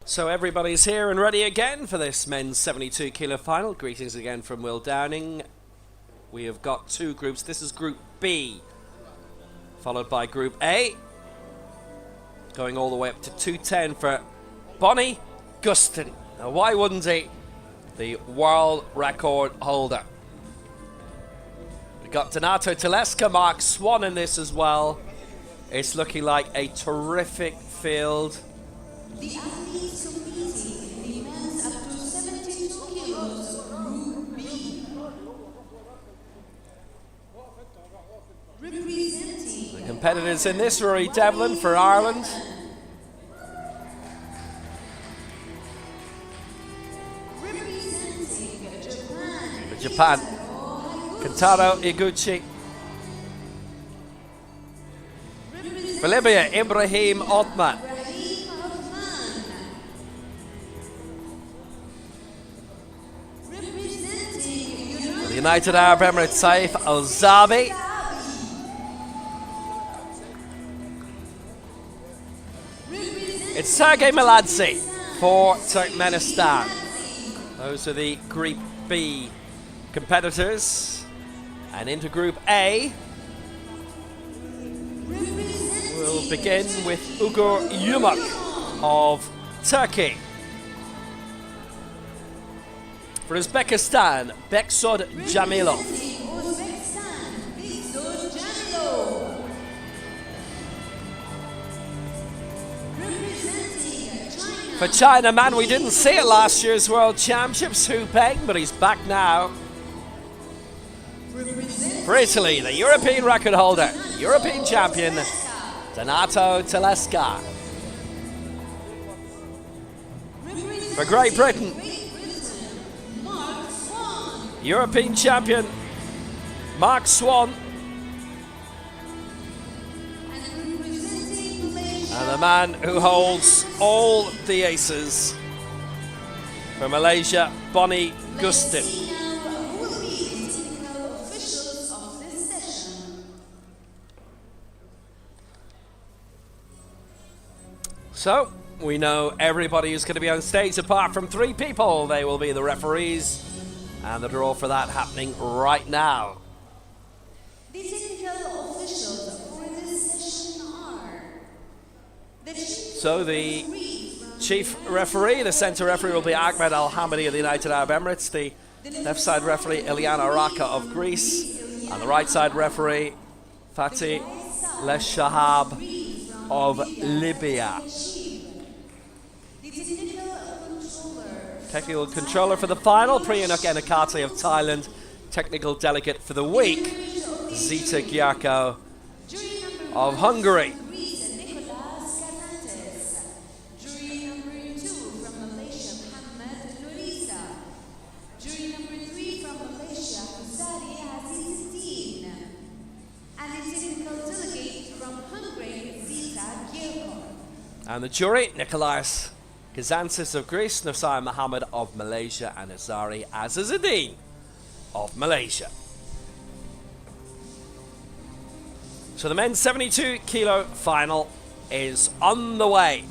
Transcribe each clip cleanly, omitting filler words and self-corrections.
So everybody's here and ready again for this men's 72 kilo final. Greetings again from Will Downing. We have got two groups. This is Group B, followed by Group A, going all the way up to 210 for Bonnie Gustin. Now why wouldn't he? The world record holder. We've got Donato Telesca, Mark Swan in this as well. It's looking like a terrific field. The athletes competing in the men's up to 72 kilos Group B. Representing The competitors in this, Rory Devlin for Ireland. Representing Japan. For Japan, Kentaro Iguchi. For Libya, Ibrahim Othman. For the United Arab Emirates, Saif Al-Zabi. It's Sergei Meladze for Turkmenistan. Those are the Group B competitors. And into Group A, we'll begin with Ugur Yumak of Turkey. For Uzbekistan, Beksod Jamilov. For China, man, we didn't see it last year's World Championships, Hu Peng, but he's back now. For Italy, the European record holder, European champion, Donato Telesca. For Great Britain, European champion, Mark Swan. And the man who holds all the aces for Malaysia, Bonnie Gustin. So, we know everybody is going to be on stage apart from three people. They will be the referees, and the draw for that happening right now. The technical officials for this session are So the chief referee, the centre referee will be Ahmed Al-Hamidi of the United Arab Emirates, the left side referee Eliana Raka of Greece, and the right side referee Fatih Leshahab of Libya. Technical controller for the final, Priyanuk Enakate of Thailand. Technical delegate for the week, Zita Gyarko of Hungary. And the jury, Nikolaos Kazantzis of Greece, Nusayr Mohammed of Malaysia, and Azari Azizuddin of Malaysia. So the men's 72 kilo final is on the way.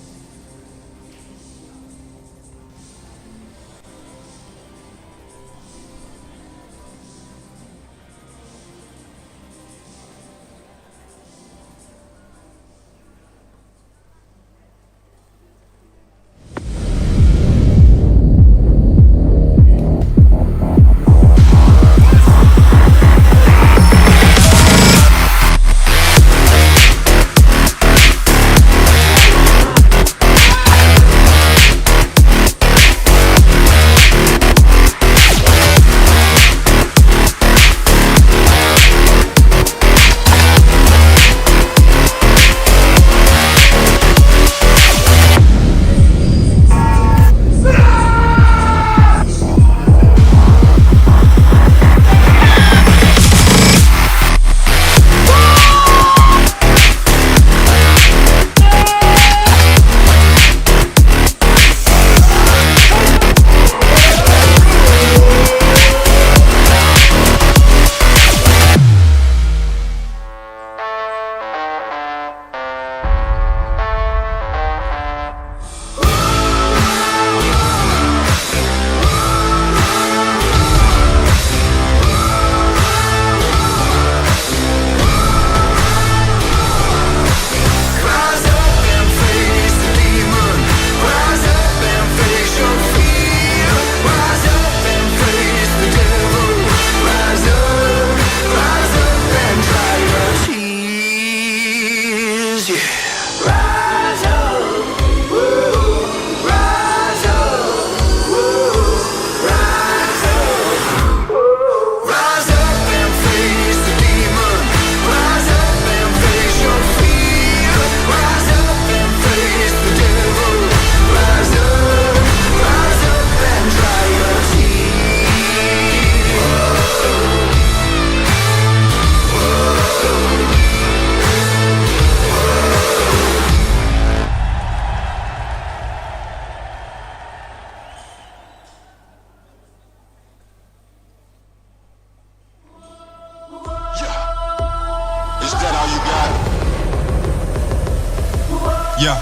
Yeah.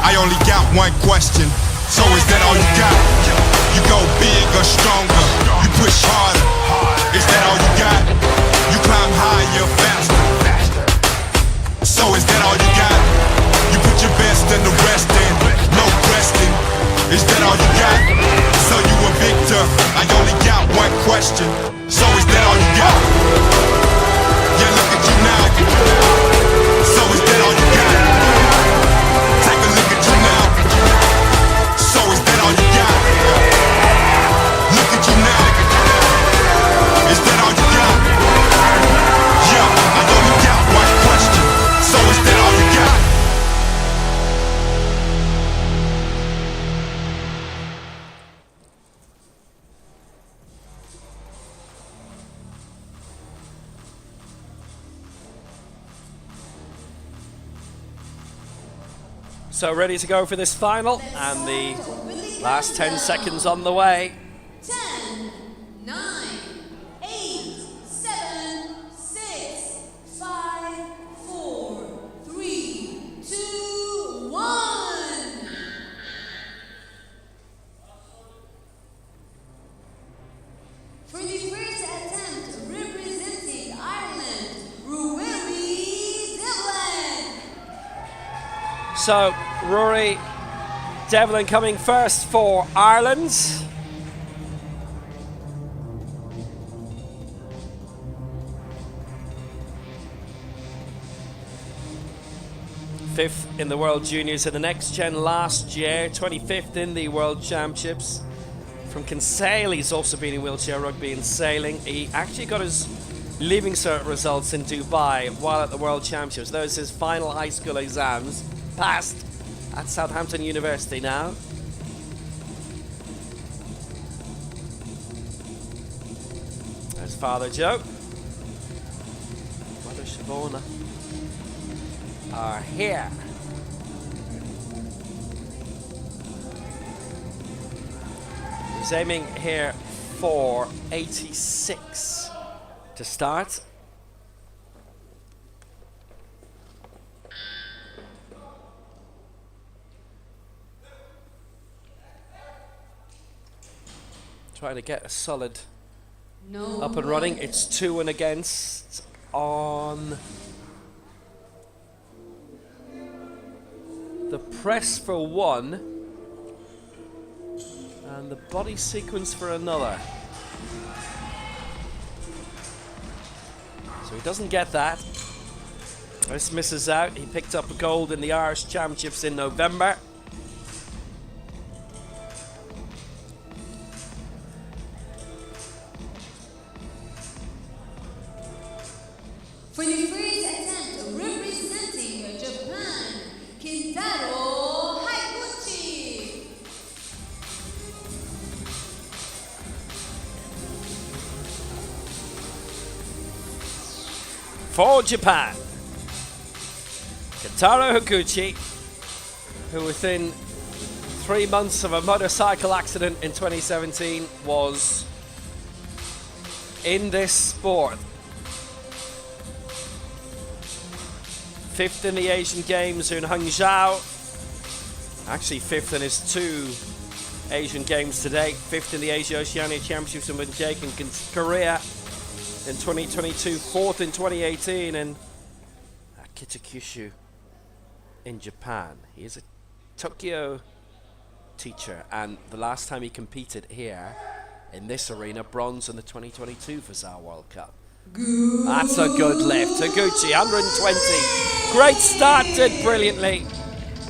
I only got one question. So is that all you got? You go big or stronger. You push harder. Is that all you got? You climb higher, faster. So is that all you got? You put your best and the rest in. No question. Is that all you got? So you a victor. I only got one question. So is that all you got? Yeah, look at you now. So is that all you got? Take a look at you now. So is that all you got? Look at you now. Is that all you got? Yeah, I only got one question. So is that all you got? So ready to go for this final, and the last 10 seconds on the way. 10, 9, 8, 7, 6, 5, 4, 3, 2, 1. For the first attempt representing Ireland, Rory Devlin. So Rory Devlin coming first for Ireland. Fifth in the World Juniors in the Next Gen last year, 25th in the World Championships. From Kinsale, he's also been in wheelchair rugby and sailing. He actually got his leaving cert results in Dubai while at the World Championships. Those his final high school exams. Passed at Southampton University now. There's Father Joe. Mother Shavona are here. He's aiming here for 86 to start. Trying to get a solid up and running. It's 2 and against on the press for 1 and the body sequence for another. So he doesn't get that. This misses out. He picked up a gold in the Irish Championships in November. For the first attempt representing Japan, Kintaro Haikuchi. For Japan, Kintaro Higuchi, who within 3 months of a motorcycle accident in 2017 was in this sport. 5th in the Asian Games in Hangzhou. Actually 5th in his 2 Asian Games to date. 5th in the Asia Oceania Championships in Munjake in Korea in 2022. 4th in 2018 in Kitakyushu in Japan. He is a Tokyo teacher, and the last time he competed here in this arena, bronze in the 2022 Fazza World Cup. That's a good lift. Higuchi, 120. Great start, did brilliantly.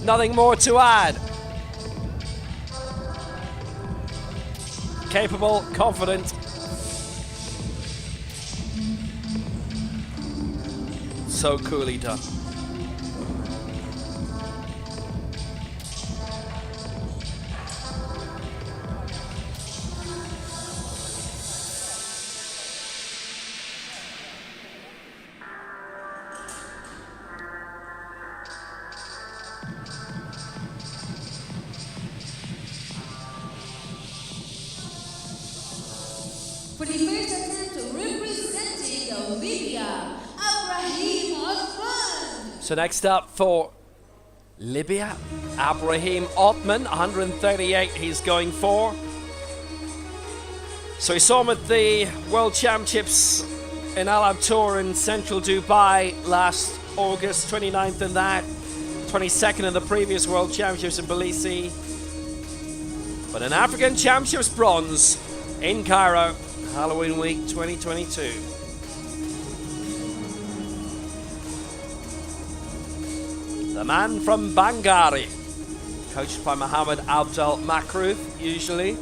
Nothing more to add. Capable, confident. So coolly done. For the first attempt representing Libya, Abrahim Osman. So next up for Libya, Abraham Otman, 138 he's going for. So we saw him at the World Championships in Al Tour in central Dubai last August, 29th in that, 22nd in the previous World Championships in Tbilisi. But an African Championships bronze in Cairo, Halloween week 2022. The man from Bangari, coached by Mohammed Abdel Makrouf, usually.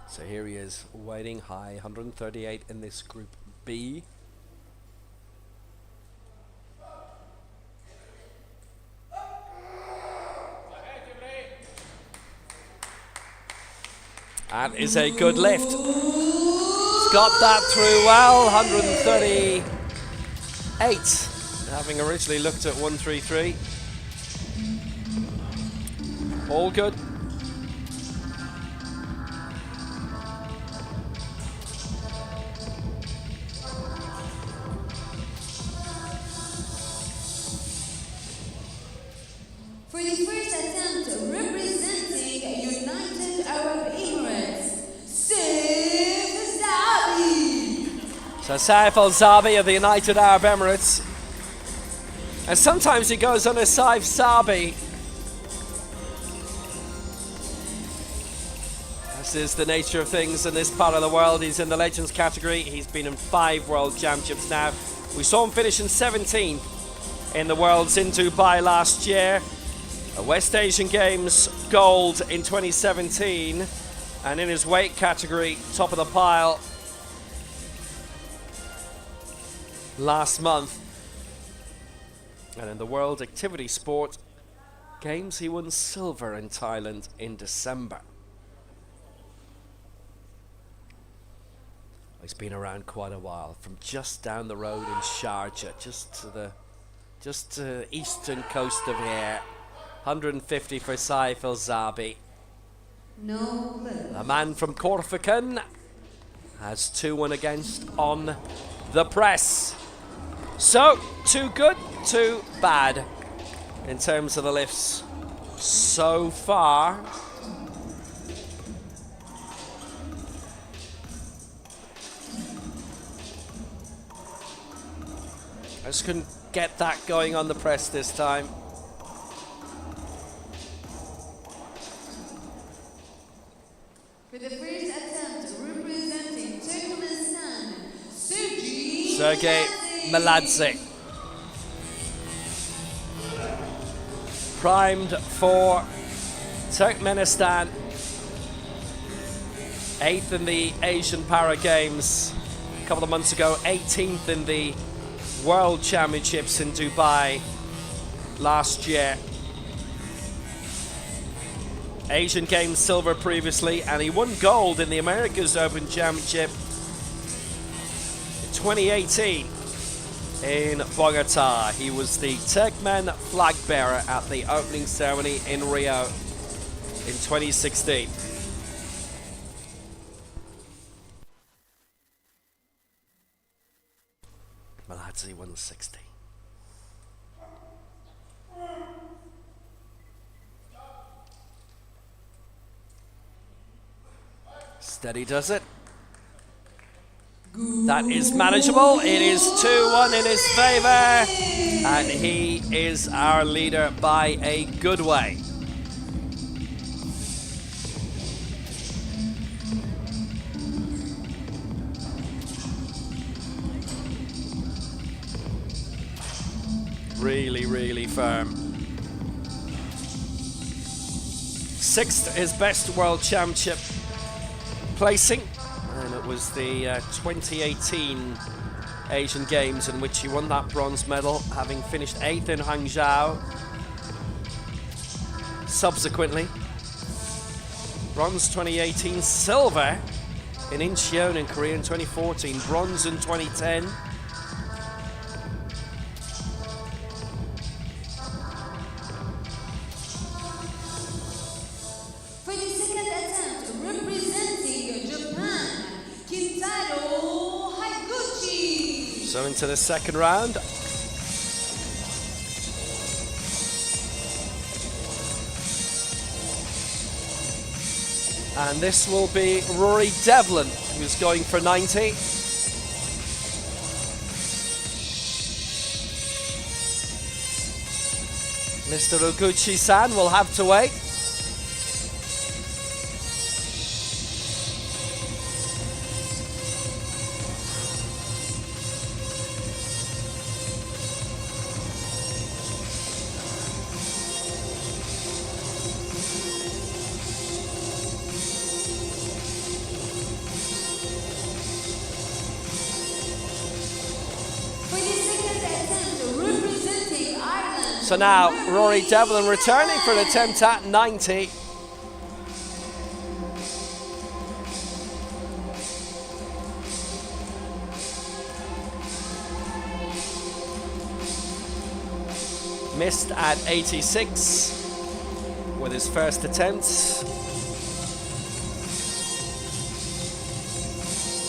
So here he is, waiting high, 138 in this Group B. That is a good lift. He's got that through well, 138. Having originally looked at 133. All good. For the first attempt representing United Arab Emirates, Saif Zabi. So Saif Al-Zabi of the United Arab Emirates. And sometimes he goes on a Saif Zabi. This is the nature of things in this part of the world. He's in the Legends category. He's been in 5 World Championships now. We saw him finish in 17th in the Worlds in Dubai last year. A West Asian Games gold in 2017, and in his weight category, top of the pile last month. And in the World Activity Sport Games, he won silver in Thailand in December. He's been around quite a while, from just down the road in Sharjah, just to the eastern coast of here. 150 for Saif Al-Zabi. No left. A man from Corsican has 2-1 against on the press. So, too good, too bad in terms of the lifts so far. I just couldn't get that going on the press this time. For the first attempt representing Turkmenistan, Sergey Meladze. Primed for Turkmenistan. 8th in the Asian Para Games a couple of months ago. 18th in the World Championships in Dubai last year. Asian Games silver previously, and he won gold in the Americas Open Championship in 2018 in Bogota. He was the Turkmen flag bearer at the opening ceremony in Rio in 2016. Meladze 160. Steady does it. That is manageable. It is 2-1 in his favour, and he is our leader by a good way. Really, really firm. 6th, his best World Championship placing, and it was the 2018 Asian Games, in which he won that bronze medal, having finished 8th in Hangzhou. Subsequently, bronze 2018, silver in Incheon in Korea in 2014, bronze in 2010. For the second attempt, representing Japan, Kintaro Higuchi. So into the second round. And this will be Rory Devlin, who's going for 90. Mr. Oguchi-san will have to wait. For the second attempt, representing Ireland. So now Rory Devlin returning for an attempt at 90. Missed at 86 with his first attempt.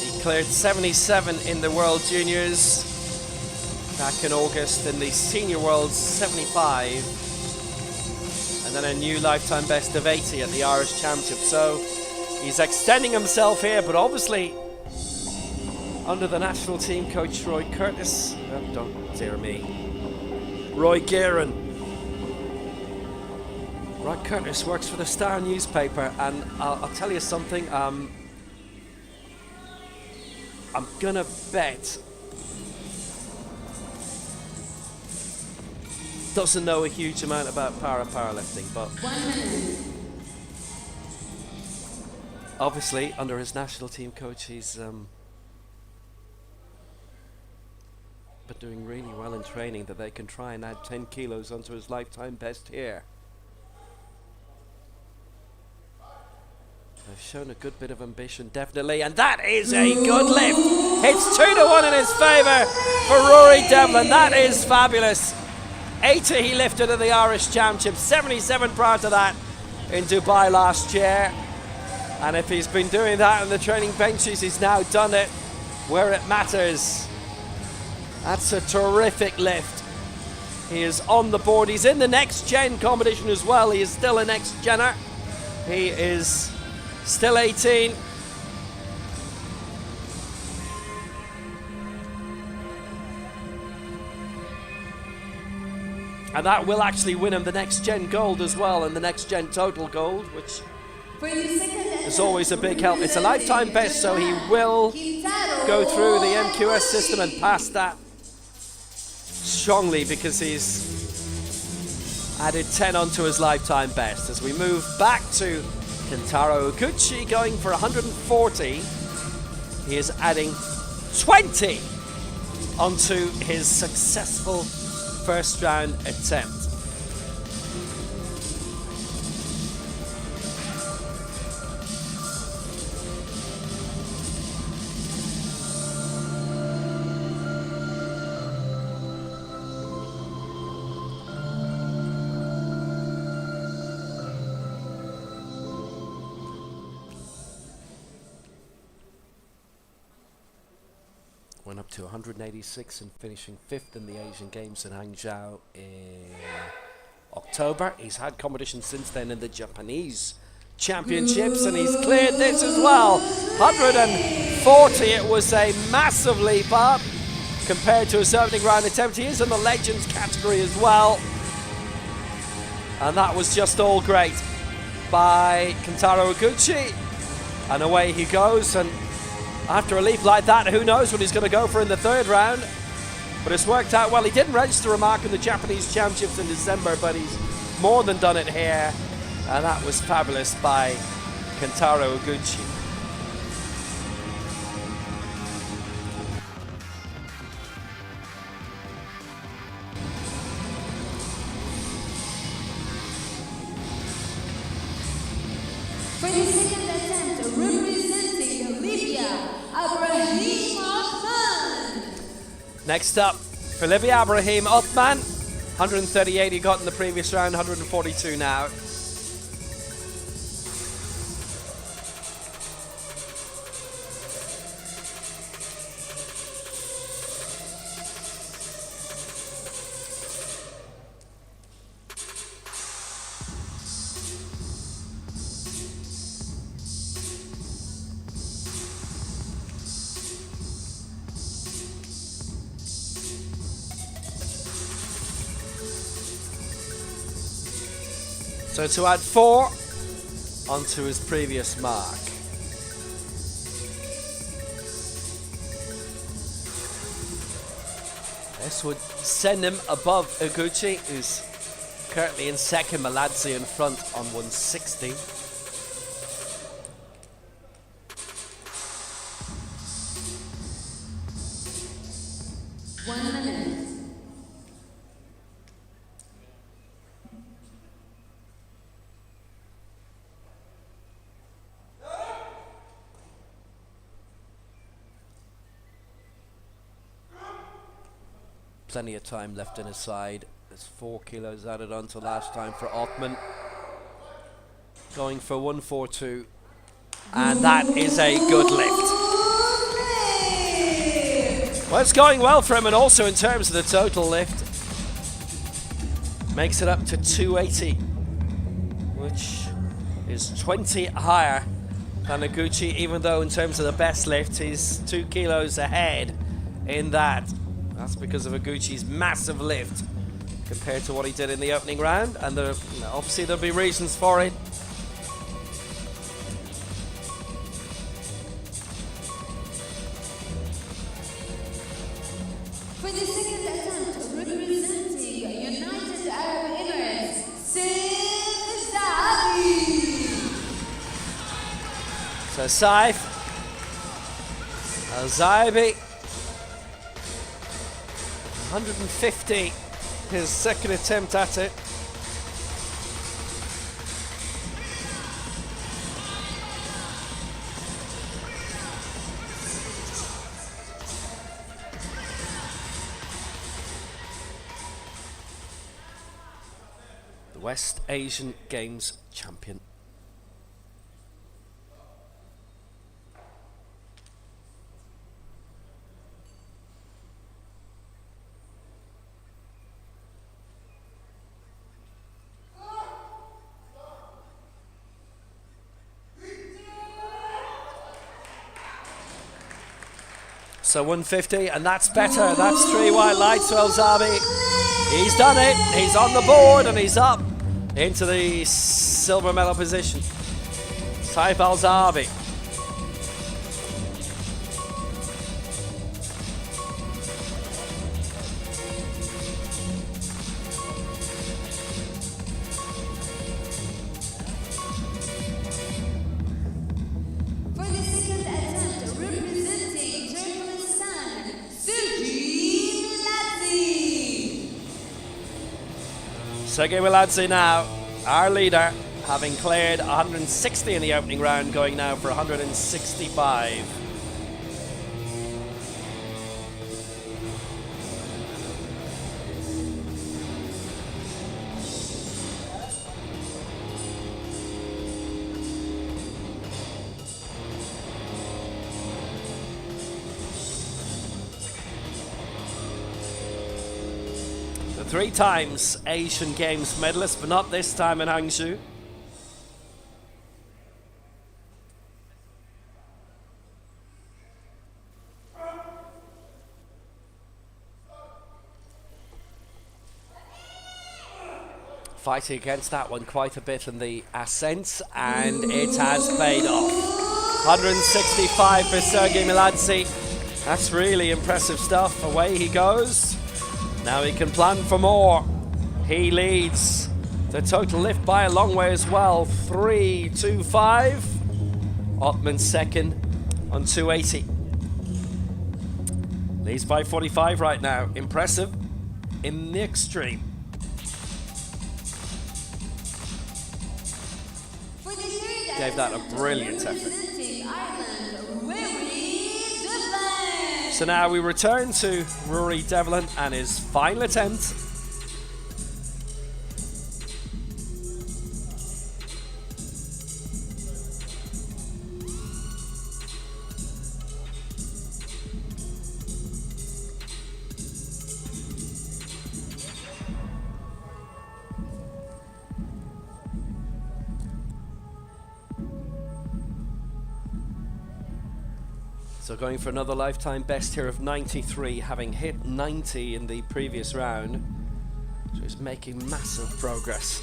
He cleared 77 in the World Juniors back in August, in the Senior Worlds 75, and then a new lifetime best of 80 at the Irish Championship. So he's extending himself here, but obviously under the national team coach Roy Curtis, oh, don't dear me, Roy Guerin. Roy Curtis works for the Star newspaper, and I'll tell you something, I'm gonna bet doesn't know a huge amount about powerlifting, but 1 minute. obviously under his national team coach he's been doing really well in training, that they can try and add 10 kilos onto his lifetime best here. They've shown a good bit of ambition, definitely, and that is a good lift. It's 2-1 in his favour for Rory Devlin. That is fabulous. 80 he lifted at the Irish Championship, 77 prior to that in Dubai last year. And if he's been doing that on the training benches, he's now done it where it matters. That's a terrific lift. He is on the board. He's in the next gen competition as well. He is still a next genner. He is still 18. And that will actually win him the next gen gold as well, and the next gen total gold, which is always a big help. It's a lifetime best, so he will go through the MQS system and pass that strongly, because he's added 10 onto his lifetime best. As we move back to Kentaro Oguchi going for 140, he is adding 20 onto his successful first round attempt. Went up to 186 and finishing 5th in the Asian Games in Hangzhou in October. He's had competition since then in the Japanese Championships, and he's cleared this as well. 140, it was a massive leap up compared to his opening round attempt. He is in the Legends category as well. And that was just all great by Kentaro Oguchi. And away he goes, and after a leap like that, who knows what he's going to go for in the third round. But it's worked out well. He didn't register a mark in the Japanese Championships in December, but he's more than done it here. And that was fabulous by Kentaro Oguchi. For the second attempt, representing Libya, Abrahim Othman. Next up, for Libya, Abrahim Othman. 138 he got in the previous round, 142 now. So to add 4 onto his previous mark. This would send him above Iguchi, who's currently in second, Maladze in front on 160. Plenty of time left in his side. There's 4 kilos added on to last time for Othman. Going for 142. And that is a good lift. Well, it's going well for him, and also in terms of the total lift. Makes it up to 280, which is 20 higher than Iguchi, even though in terms of the best lift, he's 2 kilos ahead in that. That's because of Iguchi's massive lift compared to what he did in the opening round, and obviously there'll be reasons for it. For the second attempt, representing United Arab Emirates, Saif Zahabi. So Saif Zahabi, 150, his second attempt at it. The West Asian Games champion. So 150, and that's better. That's 3 white lights. Well, Zahabi, he's done it. He's on the board, and he's up into the silver medal position. Saif Al-Zahabi. For the second attempt, representing Turkmenistan, Sergey Miladze. Sergey Miladze now, our leader, having cleared 160 in the opening round, going now for 165. The 3 times Asian Games medalist, but not this time in Hangzhou. Fighting against that one quite a bit in the ascent, and it has paid off. 165 for Sergey Miladze. That's really impressive stuff. Away he goes. Now he can plan for more. He leads the total lift by a long way as well. 325. Othman second on 280. Leads by 45 right now. Impressive in the extreme. gave that a brilliant effort. Representing Ireland, Rory Devlin. So now we return to Rory Devlin and his final attempt. So going for another lifetime best here of 93, having hit 90 in the previous round. So he's making massive progress.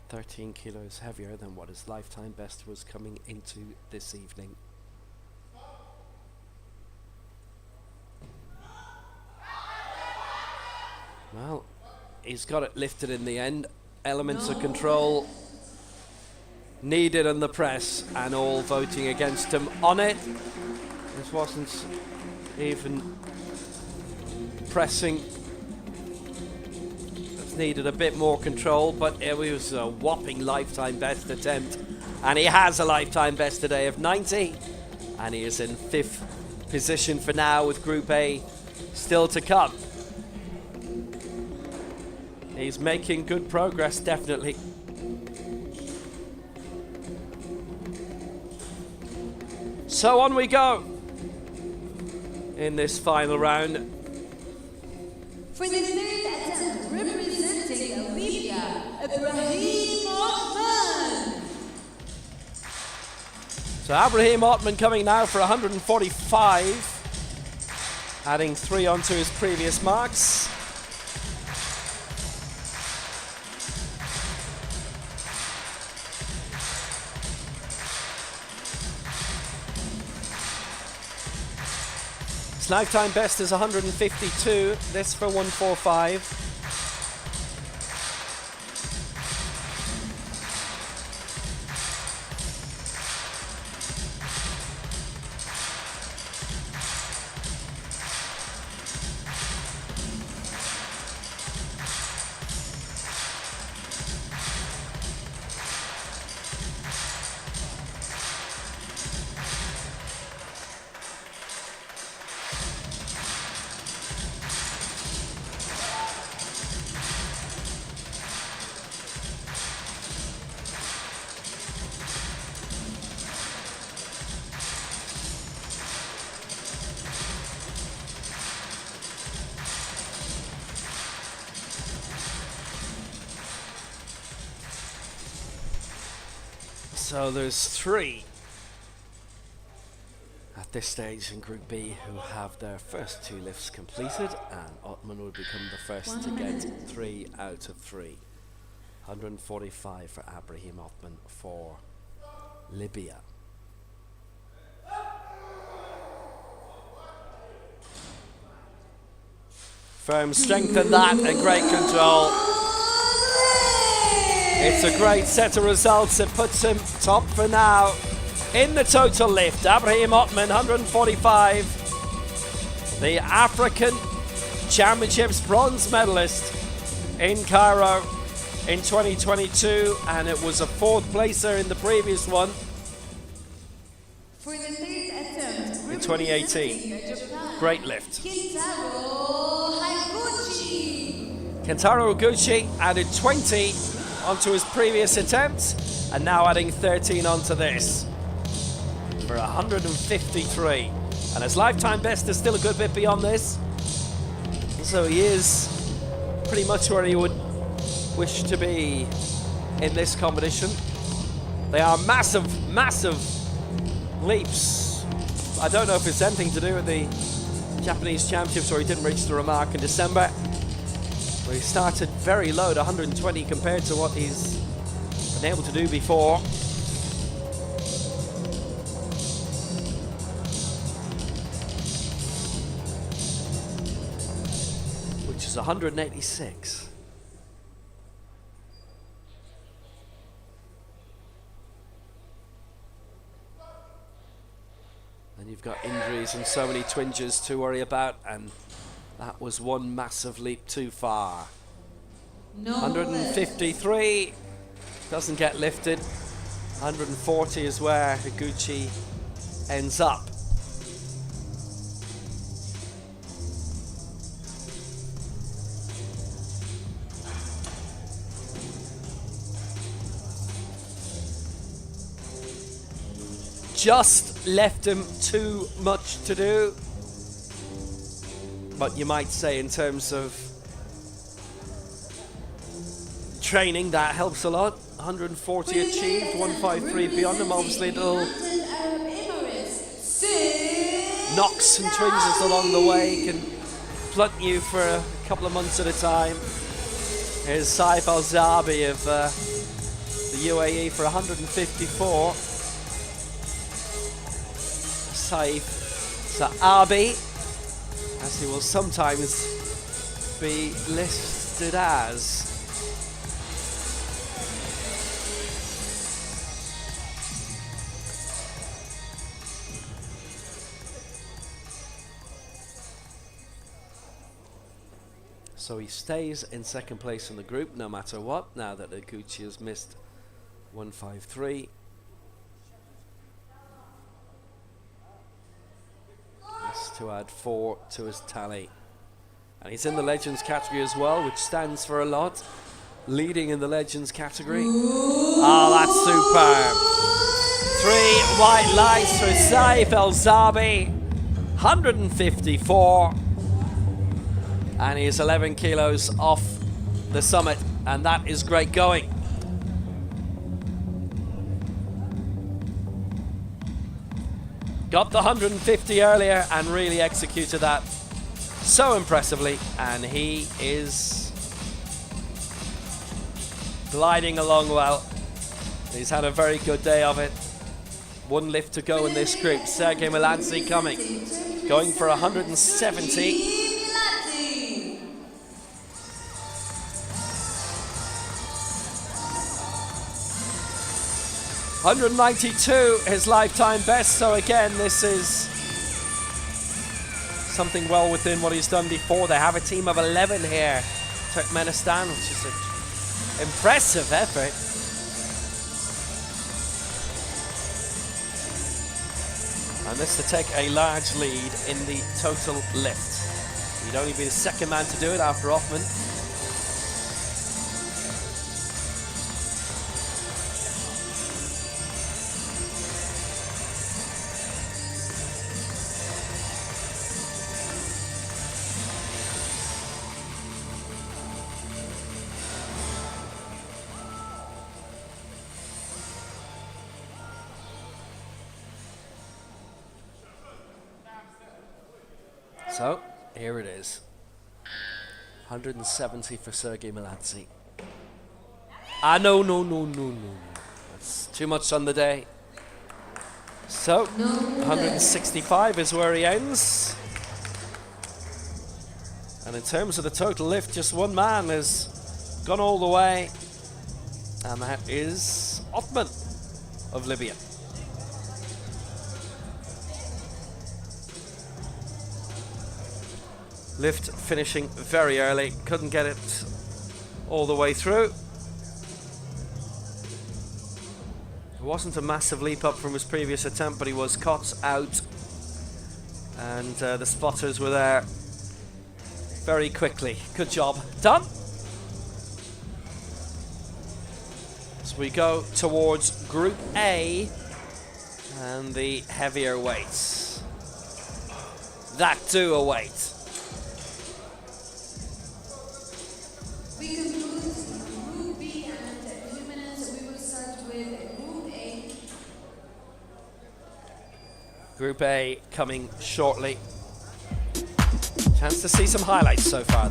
$13 heavier than what his lifetime best was coming into this evening. Well, he's got it lifted in the end. Elements of control needed in the press, and all voting against him on it. This wasn't even pressing. It's needed a bit more control, but it was a whopping lifetime best attempt. And he has a lifetime best today of 90. And he is in 5th position for now, with Group A still to come. He's making good progress, definitely. So on we go in this final round. For the third attempt, representing Libya, Ibrahim Othman. So Ibrahim Othman coming now for 145, adding 3 onto his previous marks. His lifetime best is 152, this for 145. So there's 3 at this stage in Group B who have their first 2 lifts completed, and Othman will become the first to get 3 out of 3. 145 for Ibrahim Othman for Libya. Firm strength in that and great control. It's a great set of results. It puts him top for now in the total lift. Ibrahim Othman, 145. The African Championships bronze medalist in Cairo in 2022, and it was a 4th placer in the previous one For the third attempt, in 2018. Japan, Great lift. Kentaro Higuchi. Kentaro Higuchi added 20 onto his previous attempt, and now adding 13 onto this for 153. And his lifetime best is still a good bit beyond this, so he is pretty much where he would wish to be in this competition. They are massive, massive leaps. I don't know if it's anything to do with the Japanese Championships, or he didn't reach the remark in December. He started very low at 120 compared to what he's been able to do before. Which is 186. And you've got injuries and so many twinges to worry about, and that was one massive leap too far. 153 doesn't get lifted. 140 is where Higuchi ends up. Just left him too much to do. But you might say in terms of training, that helps a lot. 140 achieved, 153 beyond him. Obviously little knocks and twinges along the way can blunt you for a couple of months at a time. Here's Saif Al-Zabi of the UAE for 154. Saif Sa'abi, as he will sometimes be listed as. So he stays in second place in the group no matter what, now that Higuchi has missed 153. To add 4 to his tally. And he's in the Legends category as well, which stands for a lot. Leading in the Legends category. Oh, that's superb. 3 white lights for Saif El-Zabi. 154. And he's 11 kilos off the summit. And that is great going. Got the 150 earlier and really executed that so impressively, and he is gliding along well. He's had a very good day of it. One lift to go in this group. Sergei Miladze coming, going for 170. 192, his lifetime best. So again, this is something well within what he's done before. They have a team of 11 here, Turkmenistan, which is an impressive effort. And this to take a large lead in the total lift. He'd only be the second man to do it after Hoffman. So, here it is. 170 for Sergei Miladze. No. That's too much on the day. So, 165 is where he ends. And in terms of the total lift, just one man has gone all the way. And that is Othman of Libya. Lift finishing very early, couldn't get it all the way through. It wasn't a massive leap up from his previous attempt, but he was caught out, and the spotters were there very quickly. Good job done. So we go towards Group A and the heavier weights. That do await. We conclude Group B, and in a few minutes we will start with Group A. Group A coming shortly. Chance to see some highlights so far.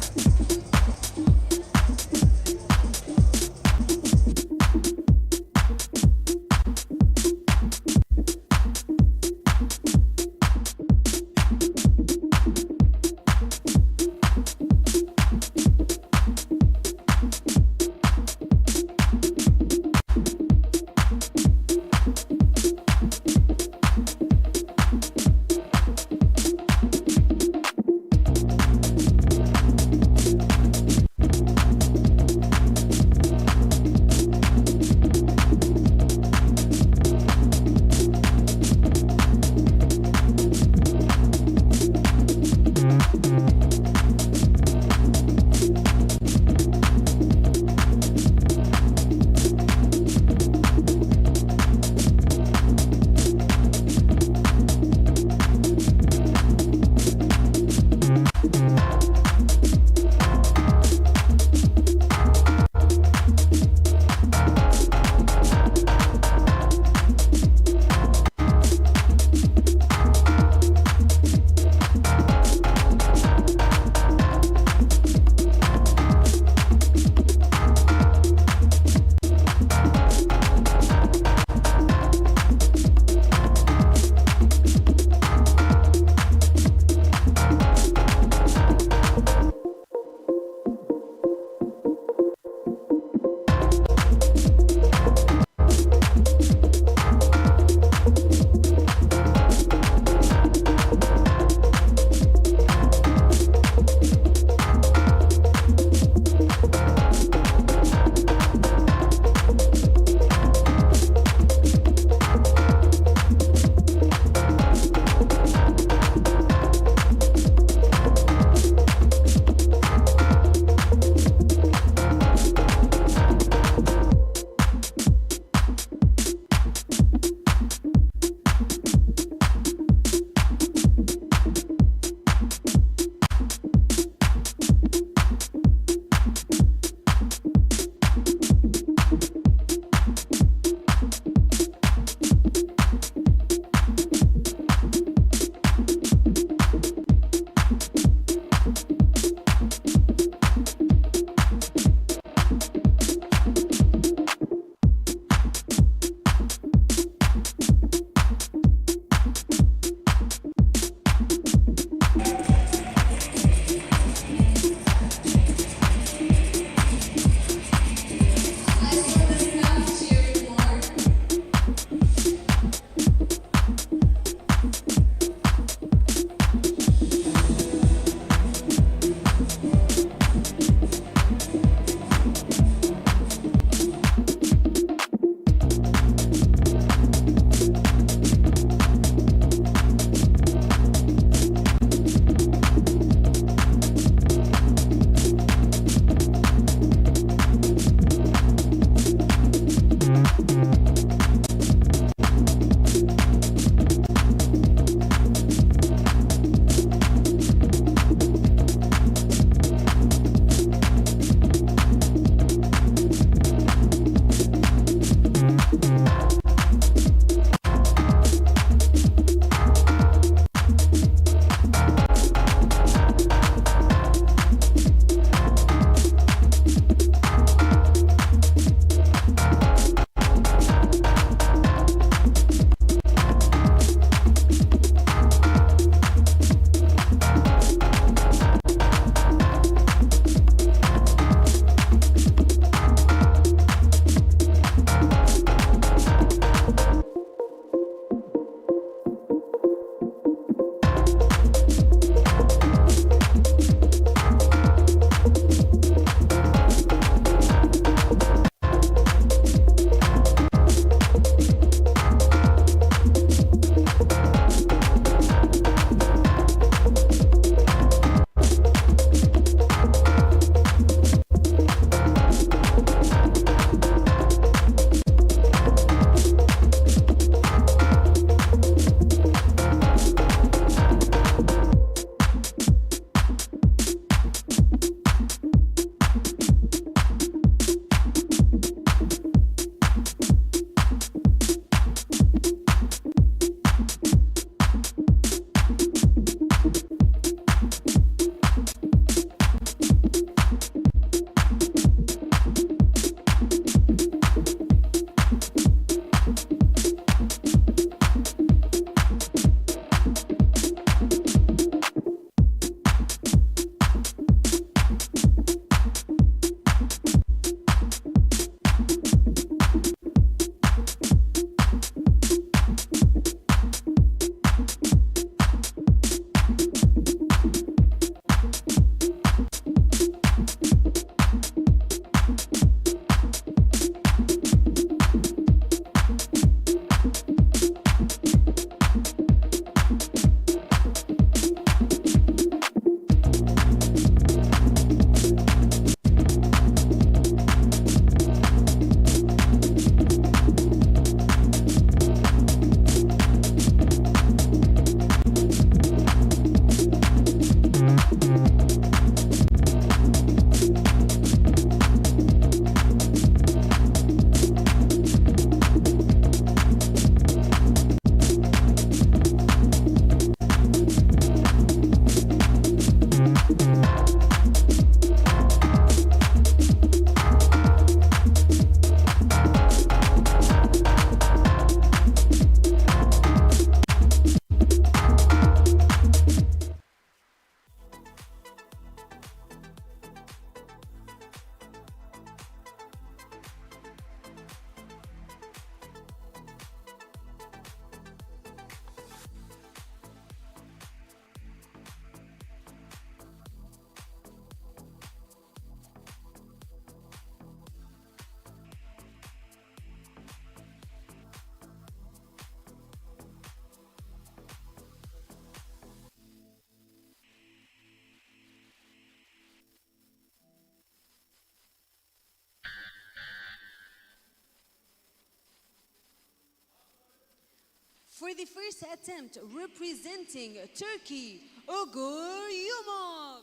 For the first attempt, representing Turkey, Ugur Yumak.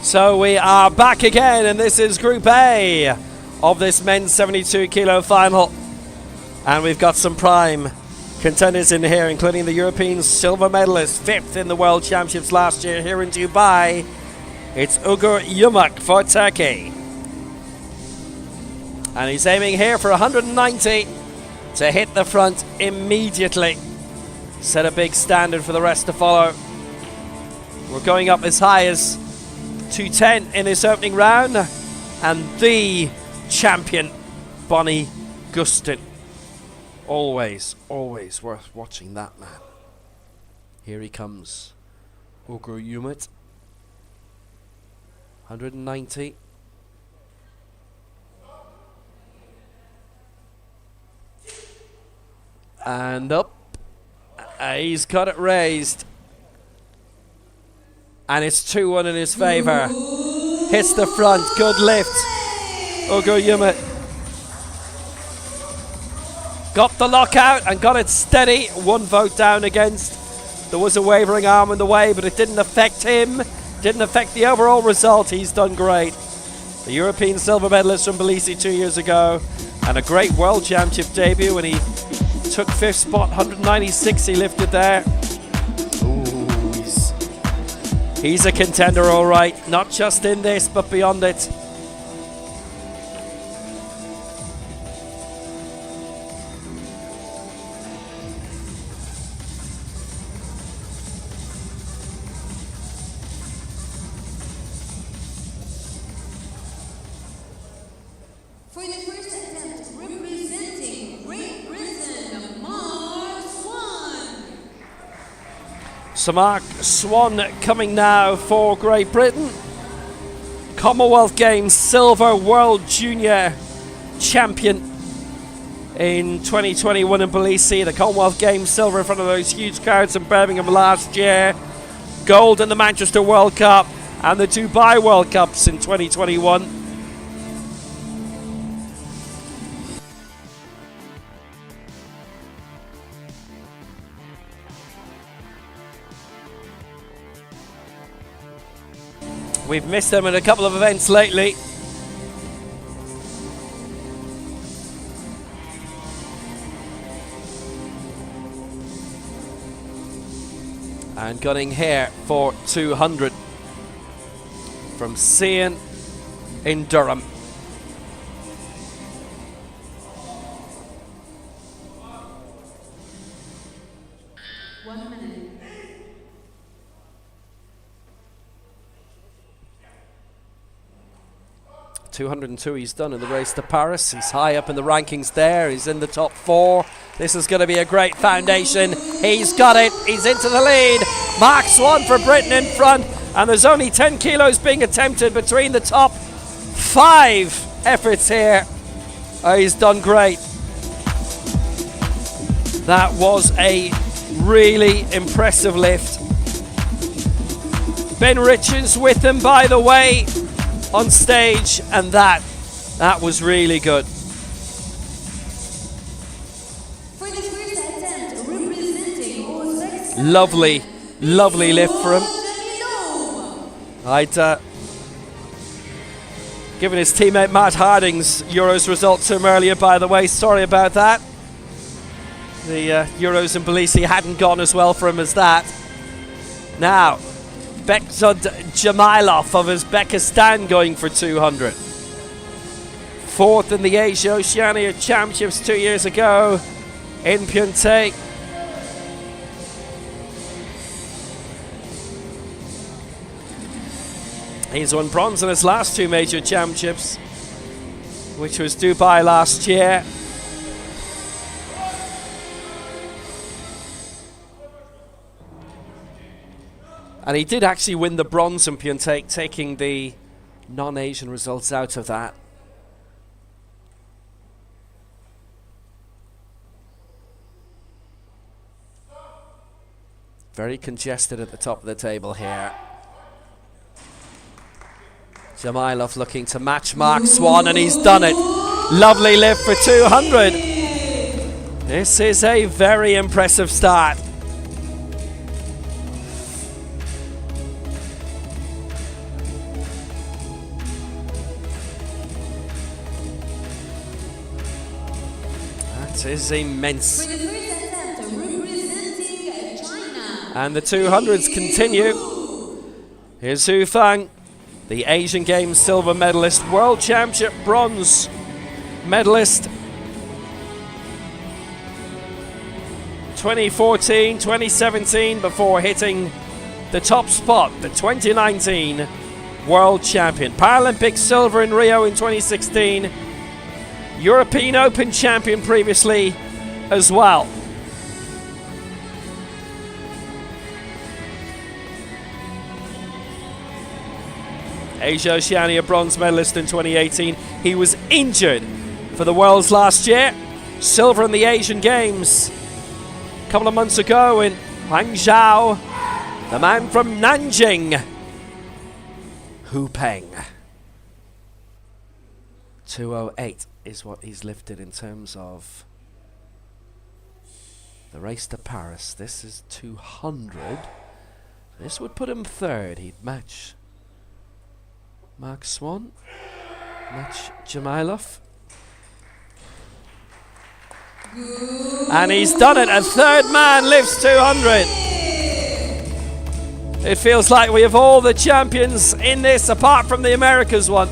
So we are back again, and this is Group A of this men's 72 kilo final. And we've got some prime contenders in here, including the European silver medalist, 5th in the World Championships last year here in Dubai. It's Ugur Yumak for Turkey. And he's aiming here for 190 to hit the front immediately. Set a big standard for the rest to follow. We're going up as high as 210 in this opening round. And the champion, Bonnie Gustin. Always, always worth watching that man. Here he comes. Ugur Yumak. 190. And up. He's got it raised. And it's 2-1 in his favour. Hits the front. Good lift. Ugur Yumak. Got the lockout and got it steady. 1 vote down against. There was a wavering arm in the way, but it didn't affect him. Didn't affect the overall result. He's done great. The European silver medalist from Tbilisi 2 years ago. And a great World Championship debut when he took 5th spot. 196 he lifted there. Ooh, he's a contender, all right. Not just in this, but beyond it. For the first attempt, representing Great Britain, Mark Swan. So Mark Swan coming now for Great Britain. Commonwealth Games silver, World Junior champion in 2021 in Tbilisi. The Commonwealth Games silver in front of those huge crowds in Birmingham last year. Gold in the Manchester World Cup and the Dubai World Cups in 2021. We've missed them in a couple of events lately. And gunning here for 200 from Cian in Durham. Minute. 202 he's done in the race to Paris. He's high up in the rankings there. He's in the top 4. This is going to be a great foundation. He's got it. He's into the lead. Mark Swan for Britain in front. And there's only 10 kilos being attempted between the top 5 efforts here. Oh, he's done great. That was a really impressive lift. Ben Richards with him, by the way, on stage, and that was really good. For the first attempt, representing Uzbekistan. Lovely lift for him. I'd given his teammate Matt Harding's Euros result to him earlier, by the way. Sorry about that. The Euros in Tbilisi hadn't gone as well for him as that. Now, Bekzod Jamailov of Uzbekistan going for 200. 4th in the Asia Oceania Championships 2 years ago in Pyeongtaek. He's won bronze in his last 2 major championships, which was Dubai last year. And he did actually win the bronze in Pyeongtaek, taking the non-Asian results out of that. Very congested at the top of the table here. Jamailov looking to match Mark Swan, and he's done it. Lovely lift for 200. This is a very impressive start. That is immense. For the first attempt, representing China. And the 200s continue. Here's Hu Fang, the Asian Games silver medalist, World Championship bronze medalist. 2014, 2017 before hitting the top spot, the 2019 World Champion. Paralympic silver in Rio in 2016. European Open champion previously as well. Asia Oceania bronze medalist in 2018. He was injured for the Worlds last year. Silver in the Asian Games a couple of months ago in Hangzhou. The man from Nanjing, Hu Peng. 208 is what he's lifted in terms of the race to Paris. This is 200. This would put him third. He'd match Mark Swan, match Jamailov. And he's done it. A third man lifts 200. It feels like we have all the champions in this apart from the Americas one.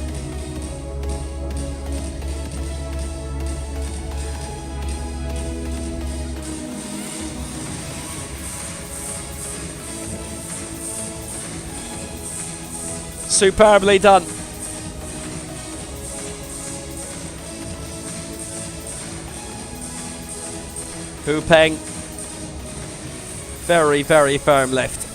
Superbly done. Hu Peng, very, very firm lift.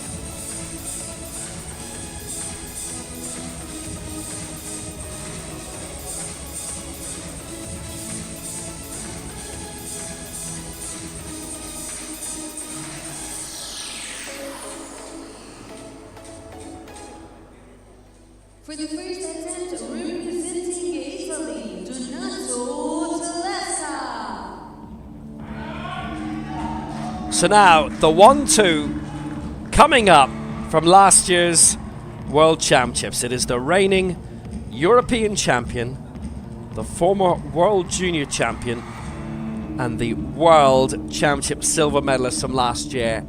For the first attempt, representing Italy, Donato Tedesco. So now the 1-2 coming up from last year's World Championships. It is the reigning European champion, the former World Junior champion, and the World Championship silver medalist from last year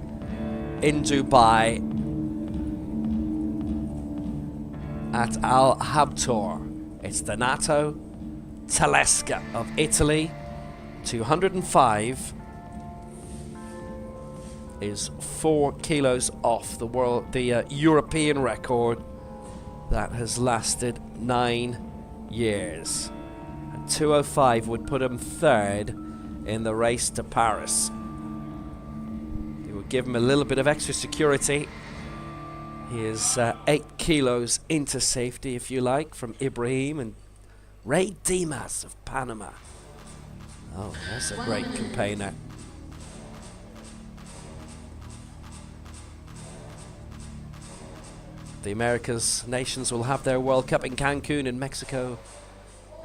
in Dubai at Al Habtoor. It's Donato Tedesco of Italy. 205 is 4 kilos off the European record that has lasted 9 years. And 205 would put him third in the race to Paris. It would give him a little bit of extra security. He is 8 kilos into safety, if you like, from Ibrahim and Ray Dimas of Panama. Oh, that's a great campaigner. The Americas nations will have their World Cup in Cancun in Mexico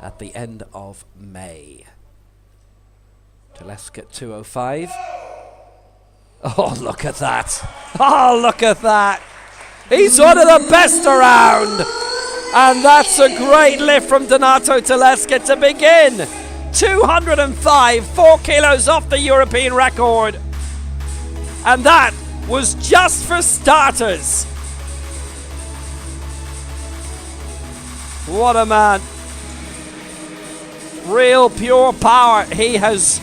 at the end of May. Tedesco at 205. Oh, look at that. Oh, look at that. He's one of the best around. And that's a great lift from Donato Tedesco to begin. 205, 4 kilos off the European record. And that was just for starters. What a man. Real pure power. He has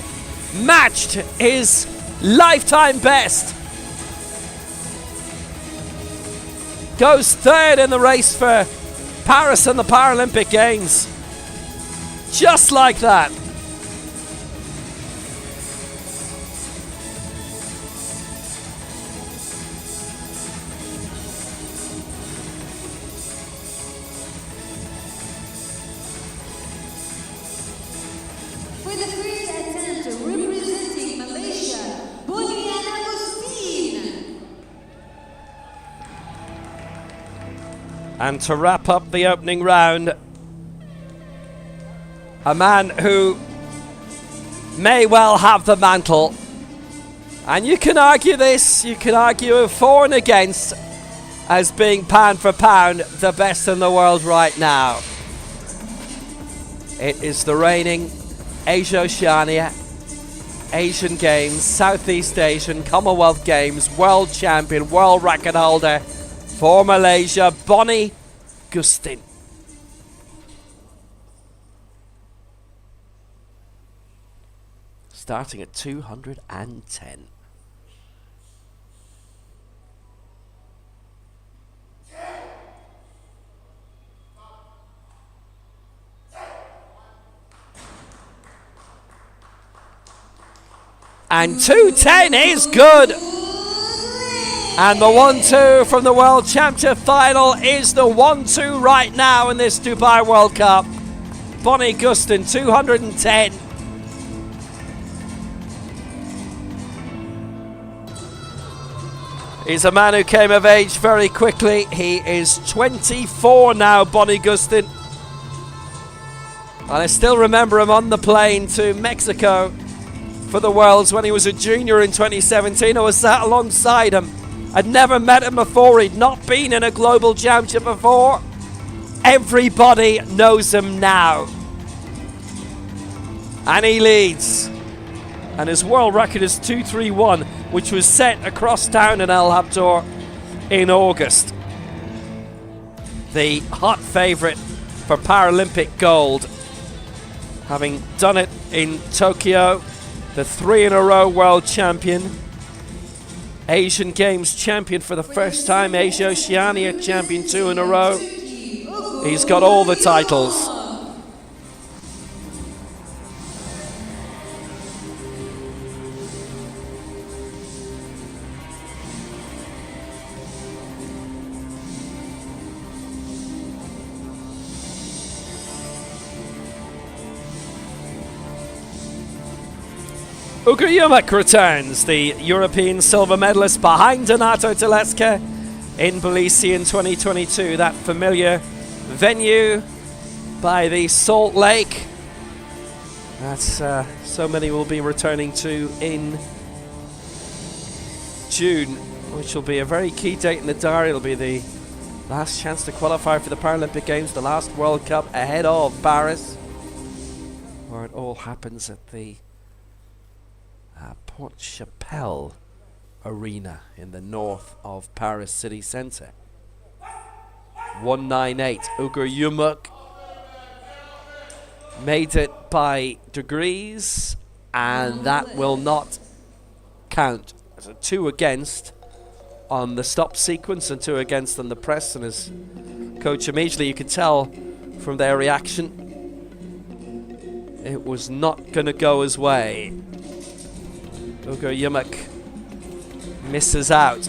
matched his lifetime best. Goes third in the race for Paris and the Paralympic Games. Just like that. For the first attempt, representing Malaysia, Bolian Agustin. And to wrap up the opening round, a man who may well have the mantle. And you can argue this, you can argue for and against as being pound for pound the best in the world right now. It is the reigning Asia-Oceania, Asian Games, Southeast Asian, Commonwealth Games, world champion, world record holder for Malaysia, Bonnie Gustin. Starting at 210. And 210 is good. And the 1-2 from the World Championship final is the 1-2 right now in this Dubai World Cup. Bonnie Gustin, 210. He's a man who came of age very quickly. He is 24 now, Bonnie Gustin. And I still remember him on the plane to Mexico for the Worlds when he was a junior in 2017. I was sat alongside him. I'd never met him before. He'd not been in a global championship before. Everybody knows him now. And he leads. And his world record is 2:31, which was set across town in El Habtoor in August. The hot favourite for Paralympic gold, having done it in Tokyo, the 3-in-a-row world champion, Asian Games champion for the first time, Asia-Oceania champion 2 in a row. He's got all the titles. Ugur Yumak returns, the European silver medalist behind Donato Teleska in Tbilisi in 2022. That familiar venue by the Salt Lake. That's so many will be returning to in June, which will be a very key date in the diary. It'll be the last chance to qualify for the Paralympic Games, the last World Cup ahead of Paris, where it all happens at the Port Chapelle Arena in the north of Paris city centre. 198. Ugur Yumak made it by degrees, and that will not count. So 2 against on the stop sequence and 2 against on the press, and his coach immediately, you could tell from their reaction, it was not going to go his way. Ugur Yumak misses out.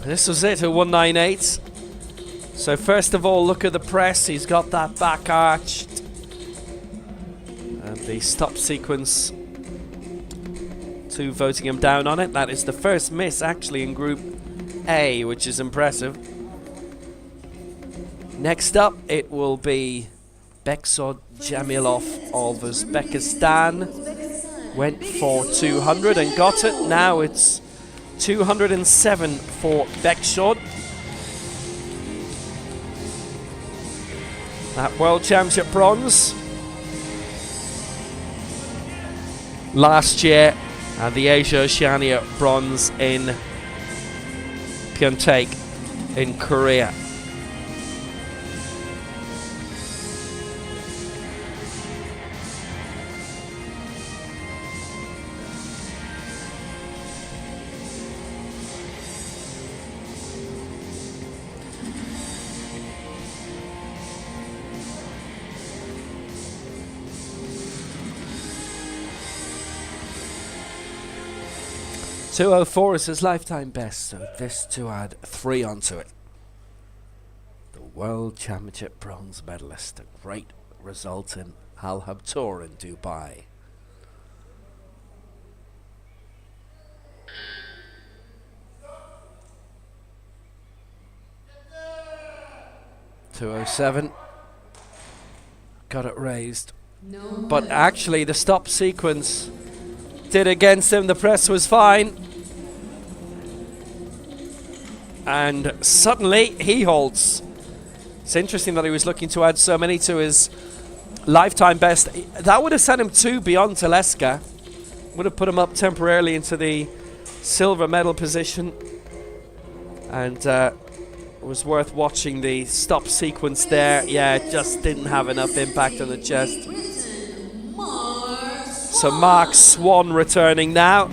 This was it, a 198. So first of all, look at the press. He's got that back arched. And the stop sequence, 2 voting him down on it. That is the first miss actually in Group A, which is impressive. Next up, it will be Beksod Jamilov of Uzbekistan. Went for 200 and got it. Now it's 207 for Beksod. That World Championship bronze last year, and the Asia-Oceania bronze in Pyeongtaek in Korea. .204 is his lifetime best, so this to add 3 onto it. The World Championship bronze medalist, a great result in Al Habtoor in Dubai. .207. got it raised. No But medal. actually, the stop sequence did against him. The press was fine. And suddenly, he halts. It's interesting that he was looking to add so many to his lifetime best. That would have sent him 2 beyond Teleska. Would have put him up temporarily into the silver medal position. And it was worth watching the stop sequence there. Yeah, it just didn't have enough impact on the chest. So Mark Swan returning now.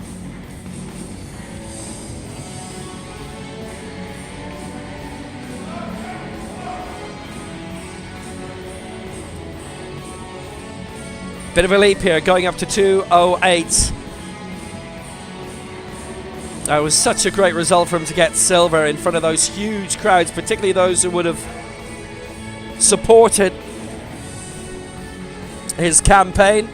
Bit of a leap here, going up to 2:08. That was such a great result for him to get silver in front of those huge crowds, particularly those who would have supported his campaign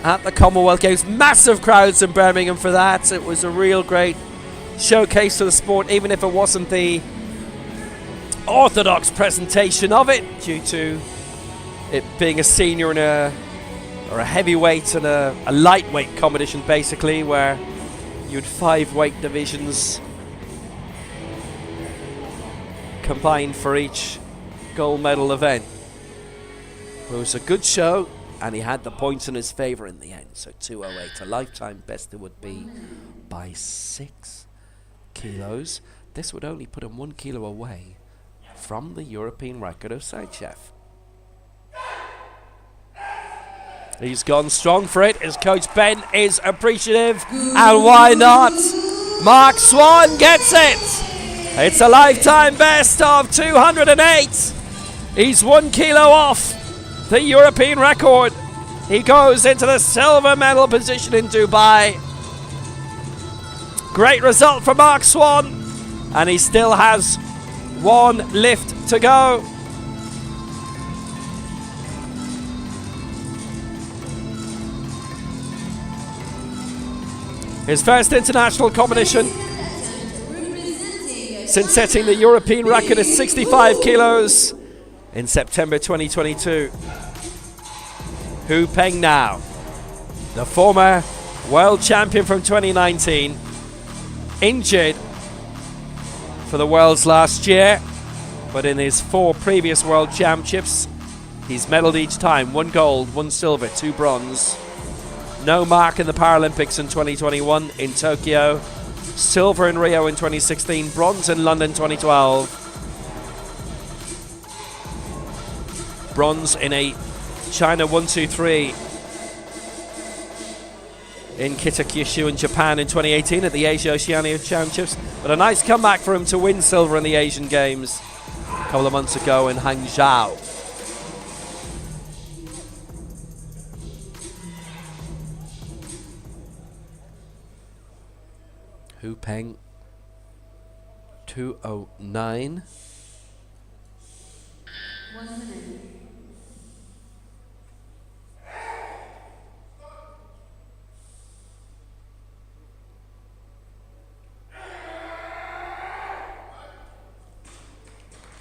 at the Commonwealth Games. Massive crowds in Birmingham for that. It was a real great showcase to the sport, even if it wasn't the orthodox presentation of it, due to it being a senior and a heavyweight and a lightweight competition, basically, where you had 5 weight divisions combined for each gold medal event. It was a good show, and he had the points in his favour in the end. So 2:08, a lifetime best it would be by 6 kilos. This would only put him 1 kilo away from the European record of Saichev. He's gone strong for it. His coach Ben is appreciative, and why not? Mark Swan gets it. It's a lifetime best of 208. He's 1 kilo off the European record. He goes into the silver medal position in Dubai. Great result for Mark Swan, and he still has 1 lift to go. His first international competition since setting the European record at 65 kilos in September 2022. Hu Peng now, the former world champion from 2019, injured for the Worlds last year, but in his 4 previous World Championships, he's medalled each time. 1 gold, 1 silver, 2 bronze. No mark in the Paralympics in 2021 in Tokyo. Silver in Rio in 2016. Bronze in London 2012. Bronze in a China 1-2-3 in Kitakyushu in Japan in 2018 at the Asia Oceania Championships. But a nice comeback for him to win silver in the Asian Games a couple of months ago in Hangzhou. Hu Peng, 2:09. 1 minute.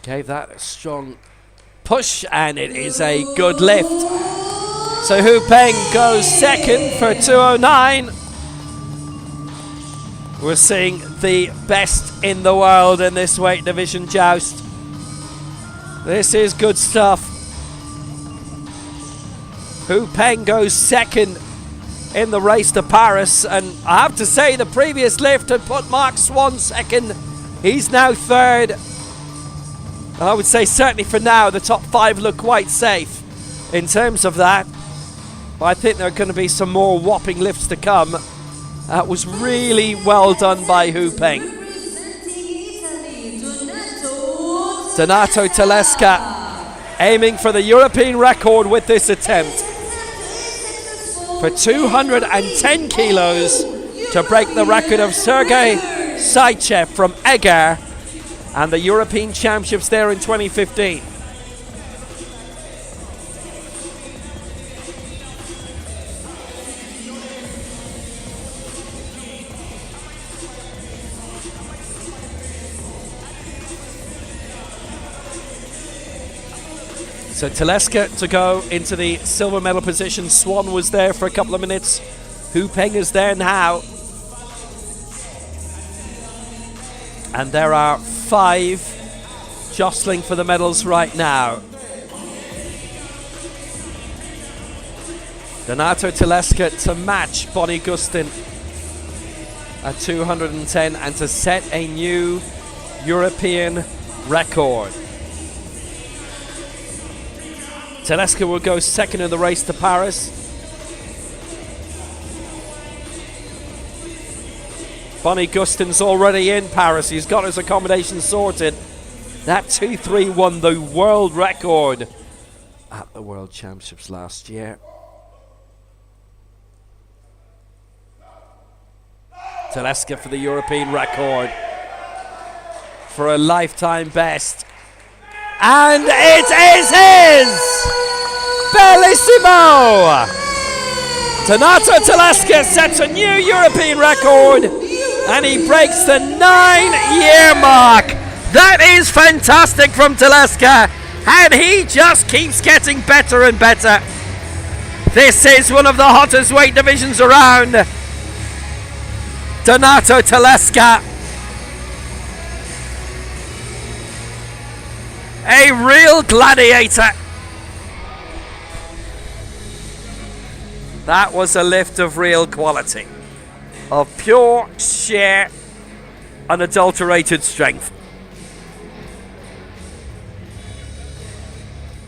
Gave that a strong push, and it is a good lift. So Hu Peng goes second for 2:09. We're seeing the best in the world in this weight division joust. This is good stuff. Hu Peng goes second in the race to Paris, and I have to say the previous lift had put Mark Swan second. He's now third. I would say certainly for now the top 5 look quite safe in terms of that. But I think there are going to be some more whopping lifts to come. That was really well done by Hu Peng. Donato Telesca aiming for the European record with this attempt. For 210 kilos to break the record of Sergei Saichev from Eger and the European Championships there in 2015. So Teleska to go into the silver medal position. Swan was there for a couple of minutes. Hu Peng is there now. And there are 5 jostling for the medals right now. Donato Teleska to match Bonnie Gustin at 210 and to set a new European record. Teleska will go second in the race to Paris. Bonnie Gustin's already in Paris. He's got his accommodation sorted. That 2:3 won the world record at the World Championships last year. Teleska for the European record for a lifetime best. And it is his! Bellissimo! Donato Teleska sets a new European record and he breaks the 9-year mark. That is fantastic from Teleska, and he just keeps getting better and better. This is one of the hottest weight divisions around. Donato Teleska, a real gladiator. That was a lift of real quality, of pure, sheer, unadulterated strength.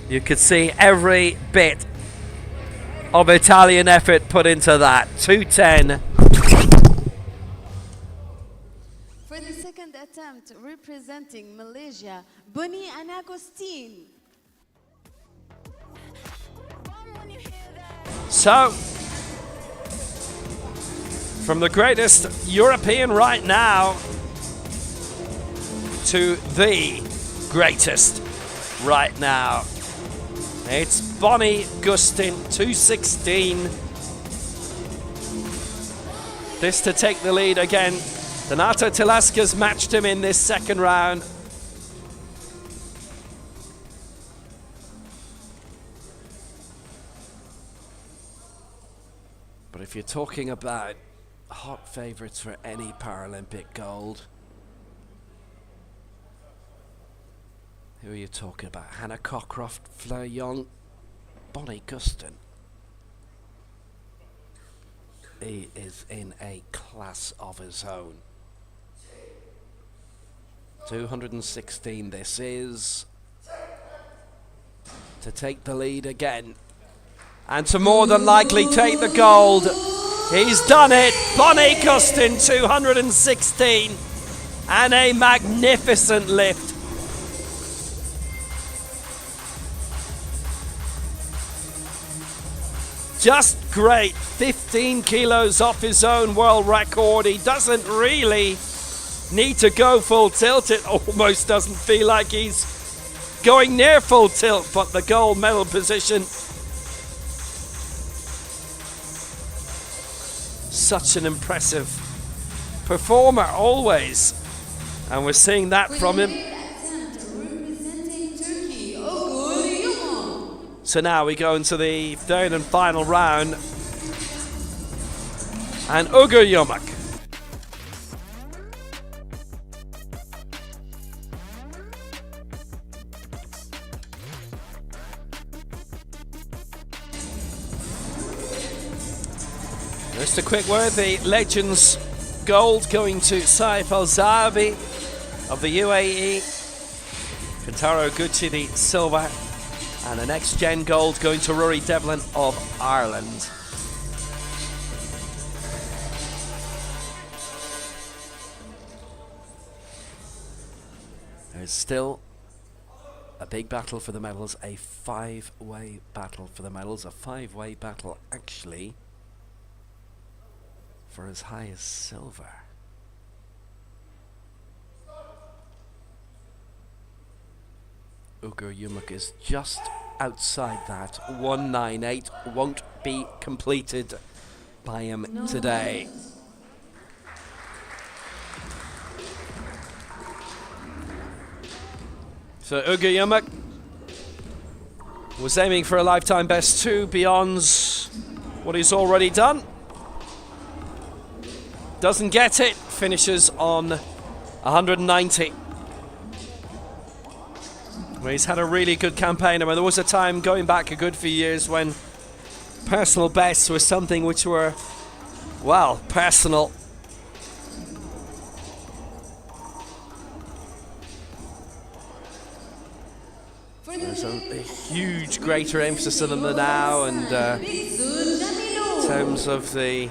You could see every bit of Italian effort put into that. 210. For the second attempt, representing Malaysia, Bonnie Anagostin. So, from the greatest European right now to the greatest right now. It's Bonnie Gustin, 216. This to take the lead again. Donato Teleska's matched him in this second round. But if you're talking about hot favourites for any Paralympic gold, who are you talking about? Hannah Cockcroft, Fleur Young, Bonnie Gustin. He is in a class of his own. 216 this is. To take the lead again. And to more than likely take the gold. He's done it. Bonnie Gustin, 216. And a magnificent lift. Just great. 15 kilos off his own world record. He doesn't really need to go full tilt. It almost doesn't feel like he's going near full tilt, but the gold medal position. Such an impressive performer always. And we're seeing that from him. So now we go into the third and final round. And Ugur Yumak. Just a quick word, the Legends gold going to Saif Al-Zahabi of the UAE. Kentaro Gucci the silver. And the next gen gold going to Rory Devlin of Ireland. There's still a big battle for the medals, a 5-way battle for the medals, a 5-way battle actually for as high as silver. Ugur Yumak is just outside that. 198 won't be completed by him today. So Ugur Yumak Was aiming for a lifetime best too, beyond what he's already done. Doesn't get it, finishes on 190. Well, he's had a really good campaign. I mean, there was a time going back a good few years when personal bests were something which were, well, personal. There's a huge greater emphasis on them now, and in terms of the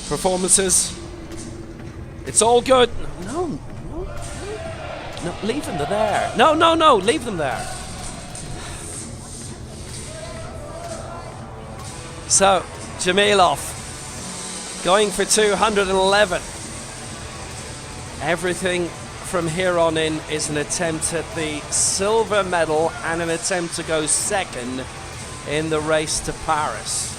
performances, it's all good. No, leave them there. No, leave them there. So, Jamilov going for 211. Everything from here on in is an attempt at the silver medal and an attempt to go second in the race to Paris.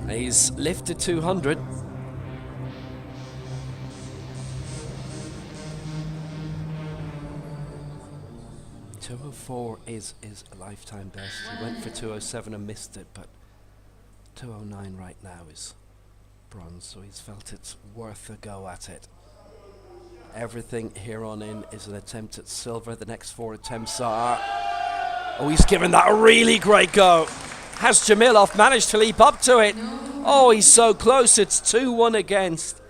He's lifted 200. .204 is a lifetime best. He went for 207 and missed it, but 209 right now is bronze, so he's felt it's worth a go at it. Everything here on in is an attempt at silver. The next 4 attempts are... Oh, he's given that a really great go. Has Jamilov managed to leap up to it? Oh, he's so close. It's 2-1 against,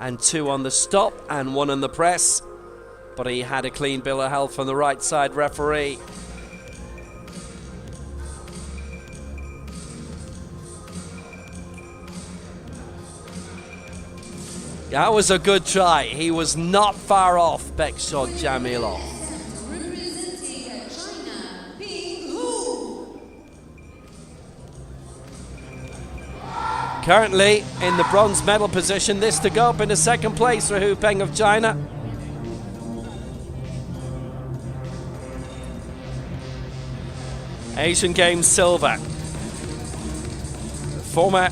and 2 on the stop, and 1 on the press. But he had a clean bill of health from the right side referee. That was a good try. He was not far off, Bekshot Jamilov. Currently in the bronze medal position, this to go up into second place for Hu Peng of China. Asian Games silver. The former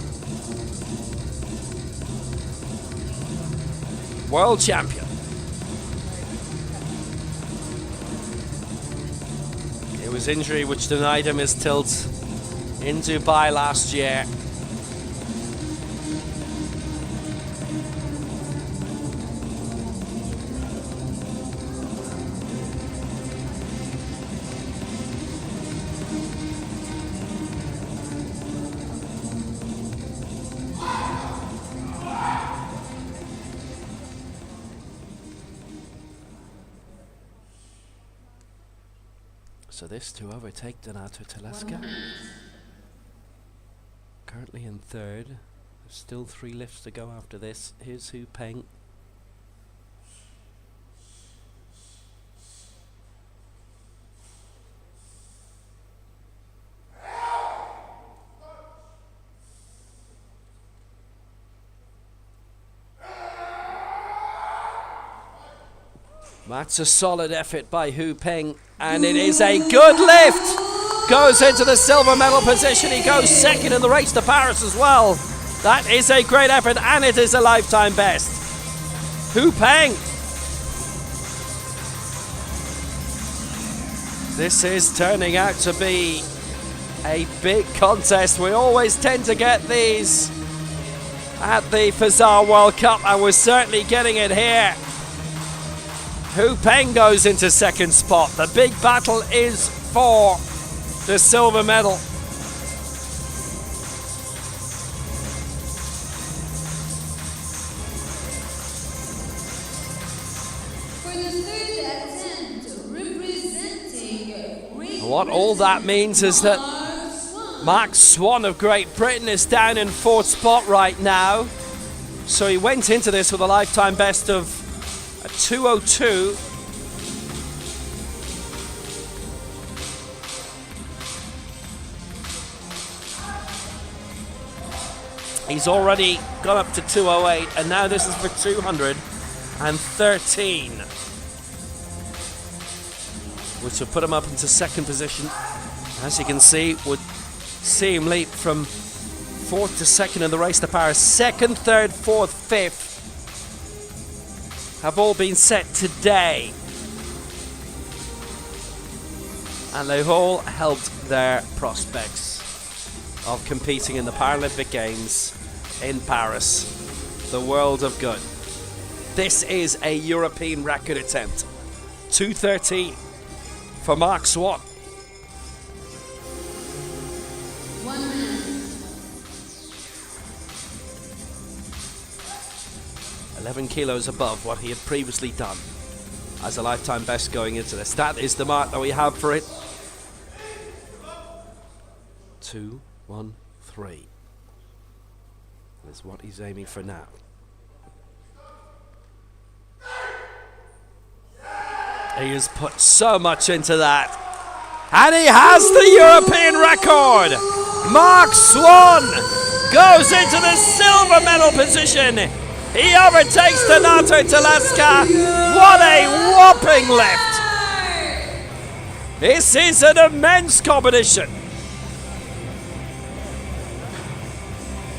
world champion. It was injury which denied him his tilt in Dubai last year. So this to overtake Donato Telesca. Currently in third. There's still 3 lifts to go after this. Here's Hu Peng. That's a solid effort by Hu Peng, and it is a good lift. Goes into the silver medal position. He goes second in the race to Paris as well. That is a great effort, and it is a lifetime best. Hu Peng. This is turning out to be a big contest. We always tend to get these at the Fazza World Cup, and we're certainly getting it here. Hu Peng goes into second spot. The big battle is for the silver medal. For the third attempt, representing What all that means is that Mark Swan of Great Britain is down in 4th spot right now. So he went into this with a lifetime best of 202. He's already gone up to 208, and now this is for 213. which would put him up into second position. As you can see, would see him leap from fourth to second in the race to Paris. Second, third, fourth, fifth have all been set today. And they've all helped their prospects of competing in the Paralympic Games in Paris. The world of good. This is a European record attempt. 2:13 for Mark Swan. 1 minute. 11 kilos above what he had previously done as a lifetime best going into this. That is the mark that we have for it. 2, 1, 3 is what he's aiming for now. He has put so much into that. And he has the European record. Mark Swan goes into the silver medal position. He overtakes Donato Teleska. What a whopping lift. This is an immense competition.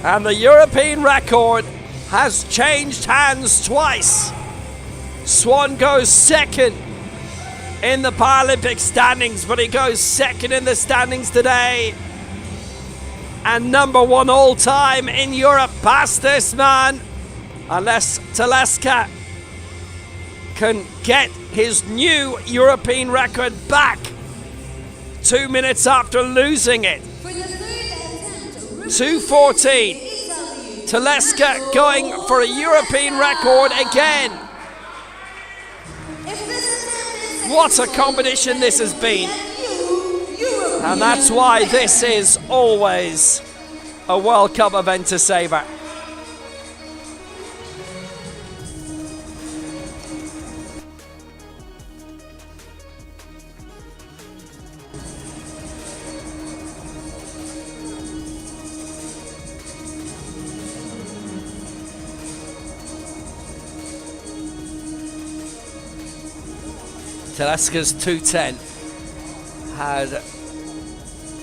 And the European record has changed hands twice. Swan goes second in the Paralympic standings, but he goes second in the standings today. And number one all time in Europe past this man. Unless Teleska can get his new European record back 2 minutes after losing it. 2:14. Teleska going for a European record again. What a competition this has been. And that's why this is always a World Cup event to savour. Teleska's 2:10 had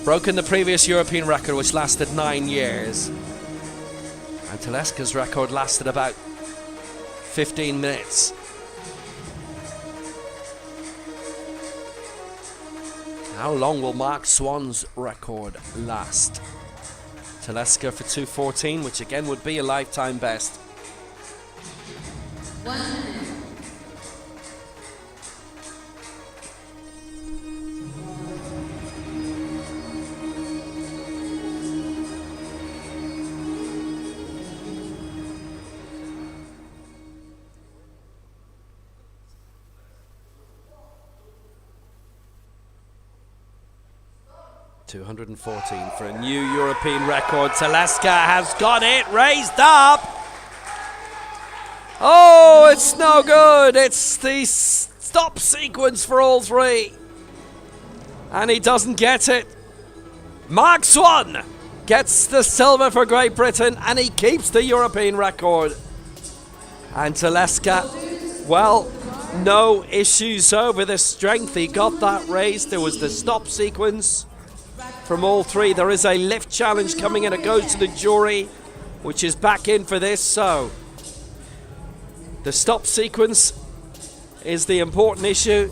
broken the previous European record, which lasted 9 years. And Teleska's record lasted about 15 minutes. How long will Mark Swan's record last? Teleska for 2:14, which again would be a lifetime best. 1 minute. .214 for a new European record. Teleska has got it raised up. Oh, it's no good. It's the stop sequence for all three. And he doesn't get it. Mark Swan gets the silver for Great Britain and he keeps the European record. And Teleska, well, no issues over the strength. He got that raised. There was the stop sequence from all three. There is a lift challenge coming in. It goes to the jury, which is back in for this. So the stop sequence is the important issue.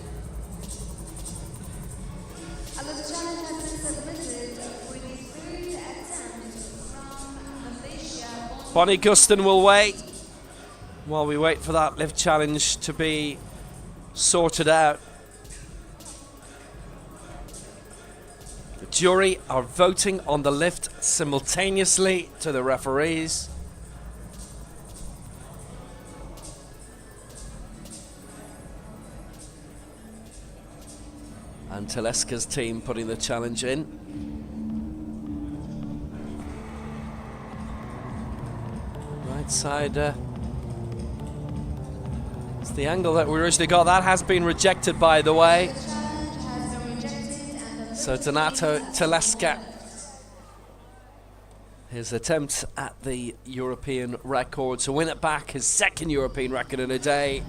And the challenge has been submitted with the third attempt from Malaysia. Bonnie Guston will wait while we wait for that lift challenge to be sorted out. The jury are voting on the lift simultaneously to the referees. And Teleska's team putting the challenge in. Right side. It's the angle that we originally got. That has been rejected, by the way. So Donato Teleska, his attempt at the European record to win it back, his second European record in a day.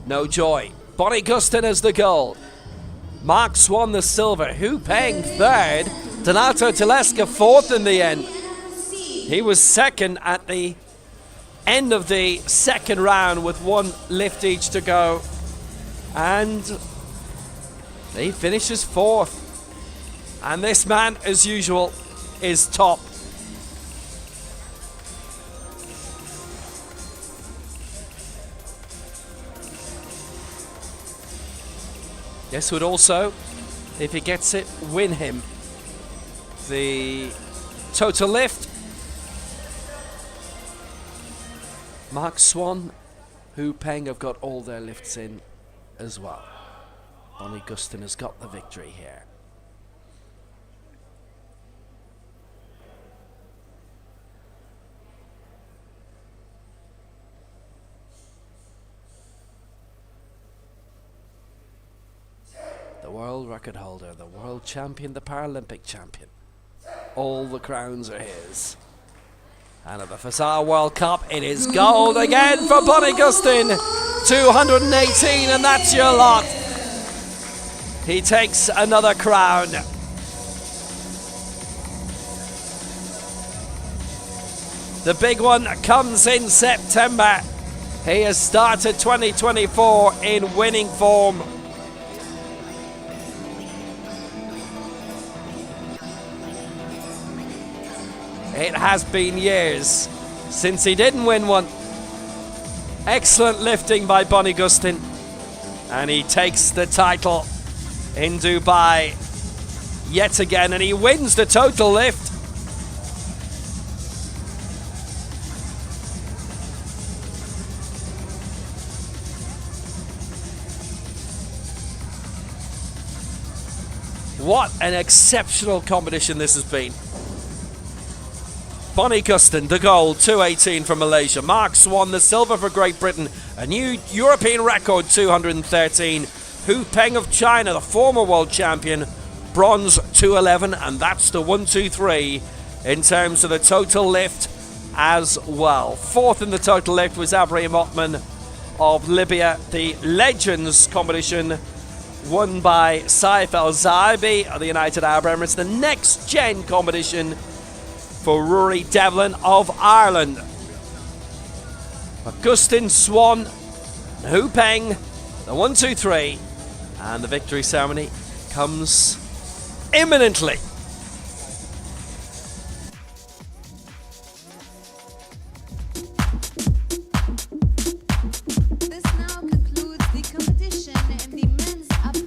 No joy Bonnie Gustin as the gold. Mark Swan the silver. Hu Peng third. Donato Telesca fourth in the end. He was second at the end of the second round with one lift each to go. And he finishes fourth. And this man, as usual, is top. This would also, if he gets it, win him the total lift. Mark Swan, Hu Peng have got all their lifts in as well. Bonnie Gustin has got the victory here. The world record holder, the world champion, the Paralympic champion. All the crowns are his. And at the Fazza World Cup, it is gold again for Bonnie Gustin. 218, and that's your lot. He takes another crown. The big one comes in September. He has started 2024 in winning form. It has been years since he didn't win one. Excellent lifting by Bonnie Gustin. And he takes the title in Dubai yet again, and he wins the total lift. What an exceptional competition this has been. Bonnie Gustin, the gold, 218 from Malaysia. Mark Swan, the silver for Great Britain. A new European record, 213. Hu Peng of China, the former world champion, bronze, 211. And that's the 1, 2, 3 in terms of the total lift as well. Fourth in the total lift was Abraham Othman of Libya. The Legends competition won by Saif El Zaibi of the United Arab Emirates. The Next Gen competition for Rory Devlin of Ireland. Gustin, Swan, Hu Peng, the 1, 2, 3, and the victory ceremony comes imminently. This now concludes the competition in the men's up to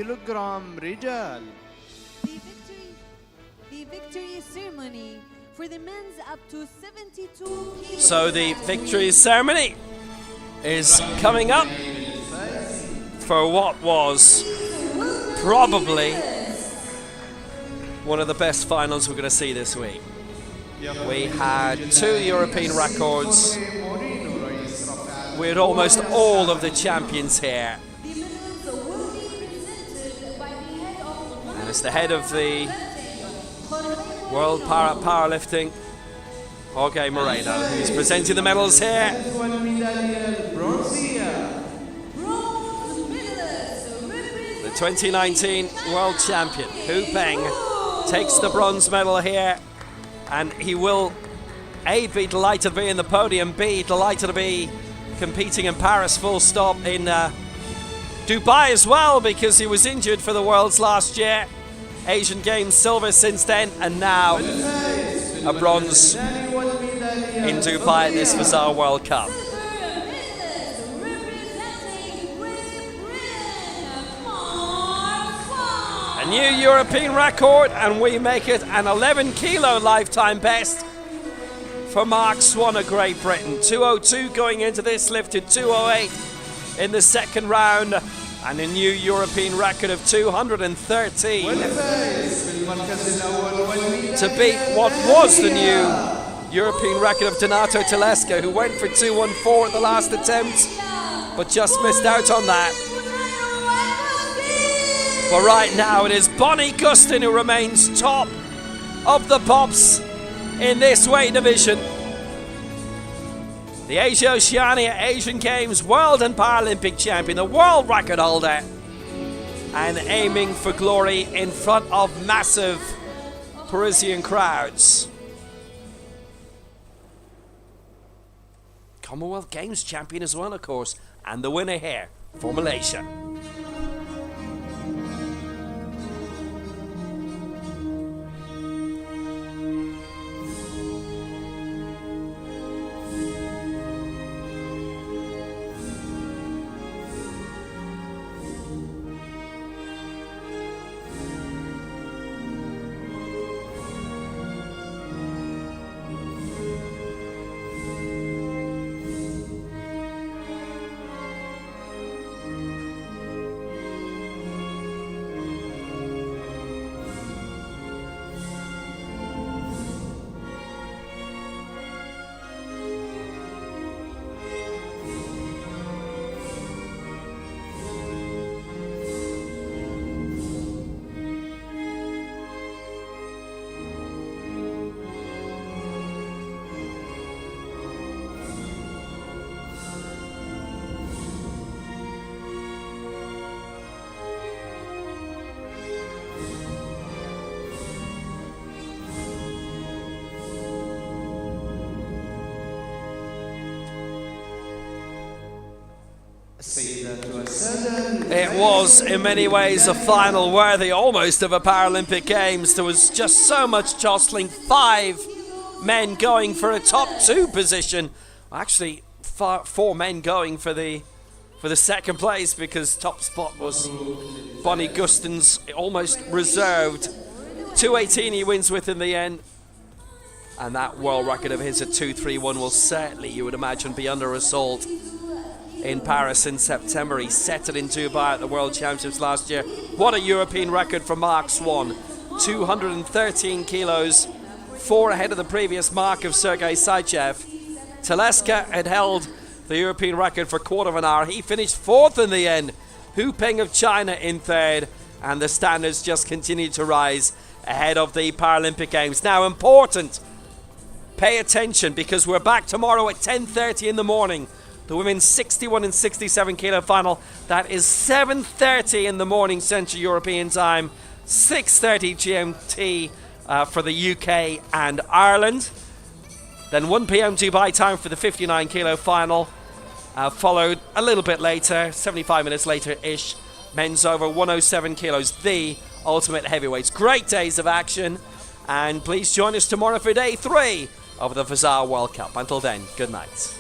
كيلوغرام رجال. The victory ceremony for the men's up to 72 kilos. So the victory ceremony is coming up for what was probably one of the best finals we're going to see this week. We had 2 European records. We had almost all of the champions here. And it's the head of the World Powerlifting, Jorge Moreno, who's presenting the medals here. The 2019 world champion, Hu Peng, takes the bronze medal here, and he will A, be delighted to be in the podium, B, delighted to be competing in Paris, full stop, in Dubai as well, because he was injured for the Worlds last year. Asian Games silver since then, and now a bronze in Dubai at this Fazza World Cup. A new European record, and we make it an 11 kilo lifetime best for Mark Swan of Great Britain. 202 going into this, lifted 208 in the second round, and a new European record of 213 to beat what was the new European record of Donato Telesca, who went for 214 at the last attempt, but just missed out on that. But right now it is Bonnie Gustin who remains top of the pops in this weight division. The Asia Oceania Asian Games World and Paralympic champion, the world record holder, and aiming for glory in front of massive Parisian crowds. Commonwealth Games champion as well, of course, and the winner here for Malaysia. It was in many ways a final worthy almost of a Paralympic Games. There was just so much jostling. 5 men going for a top 2 position. Actually, 4 men going for the second place, because top spot was Bonnie Gustin's, almost reserved. 218 he wins with in the end. And that world record of his at 2:31 will certainly, you would imagine, be under assault in Paris in September. He set it in Dubai at the World Championships last year. What a European record for Mark Swan. 213 kilos, 4 ahead of the previous mark of Sergei Saichev. Telesca had held the European record for a quarter of an hour. He finished 4th in the end. Hu Peng of China in 3rd, and the standards just continue to rise ahead of the Paralympic Games. Now, important, pay attention, because we're back tomorrow at 10:30 in the morning. The women's 61 and 67 kilo final. That is 7:30 in the morning Central European time, 6:30 GMT for the UK and Ireland. Then 1 p.m. Dubai time for the 59 kilo final, followed a little bit later, 75 minutes later-ish, men's over 107 kilos, the ultimate heavyweights. Great days of action, and please join us tomorrow for day 3 of the Fazza World Cup. Until then, good night.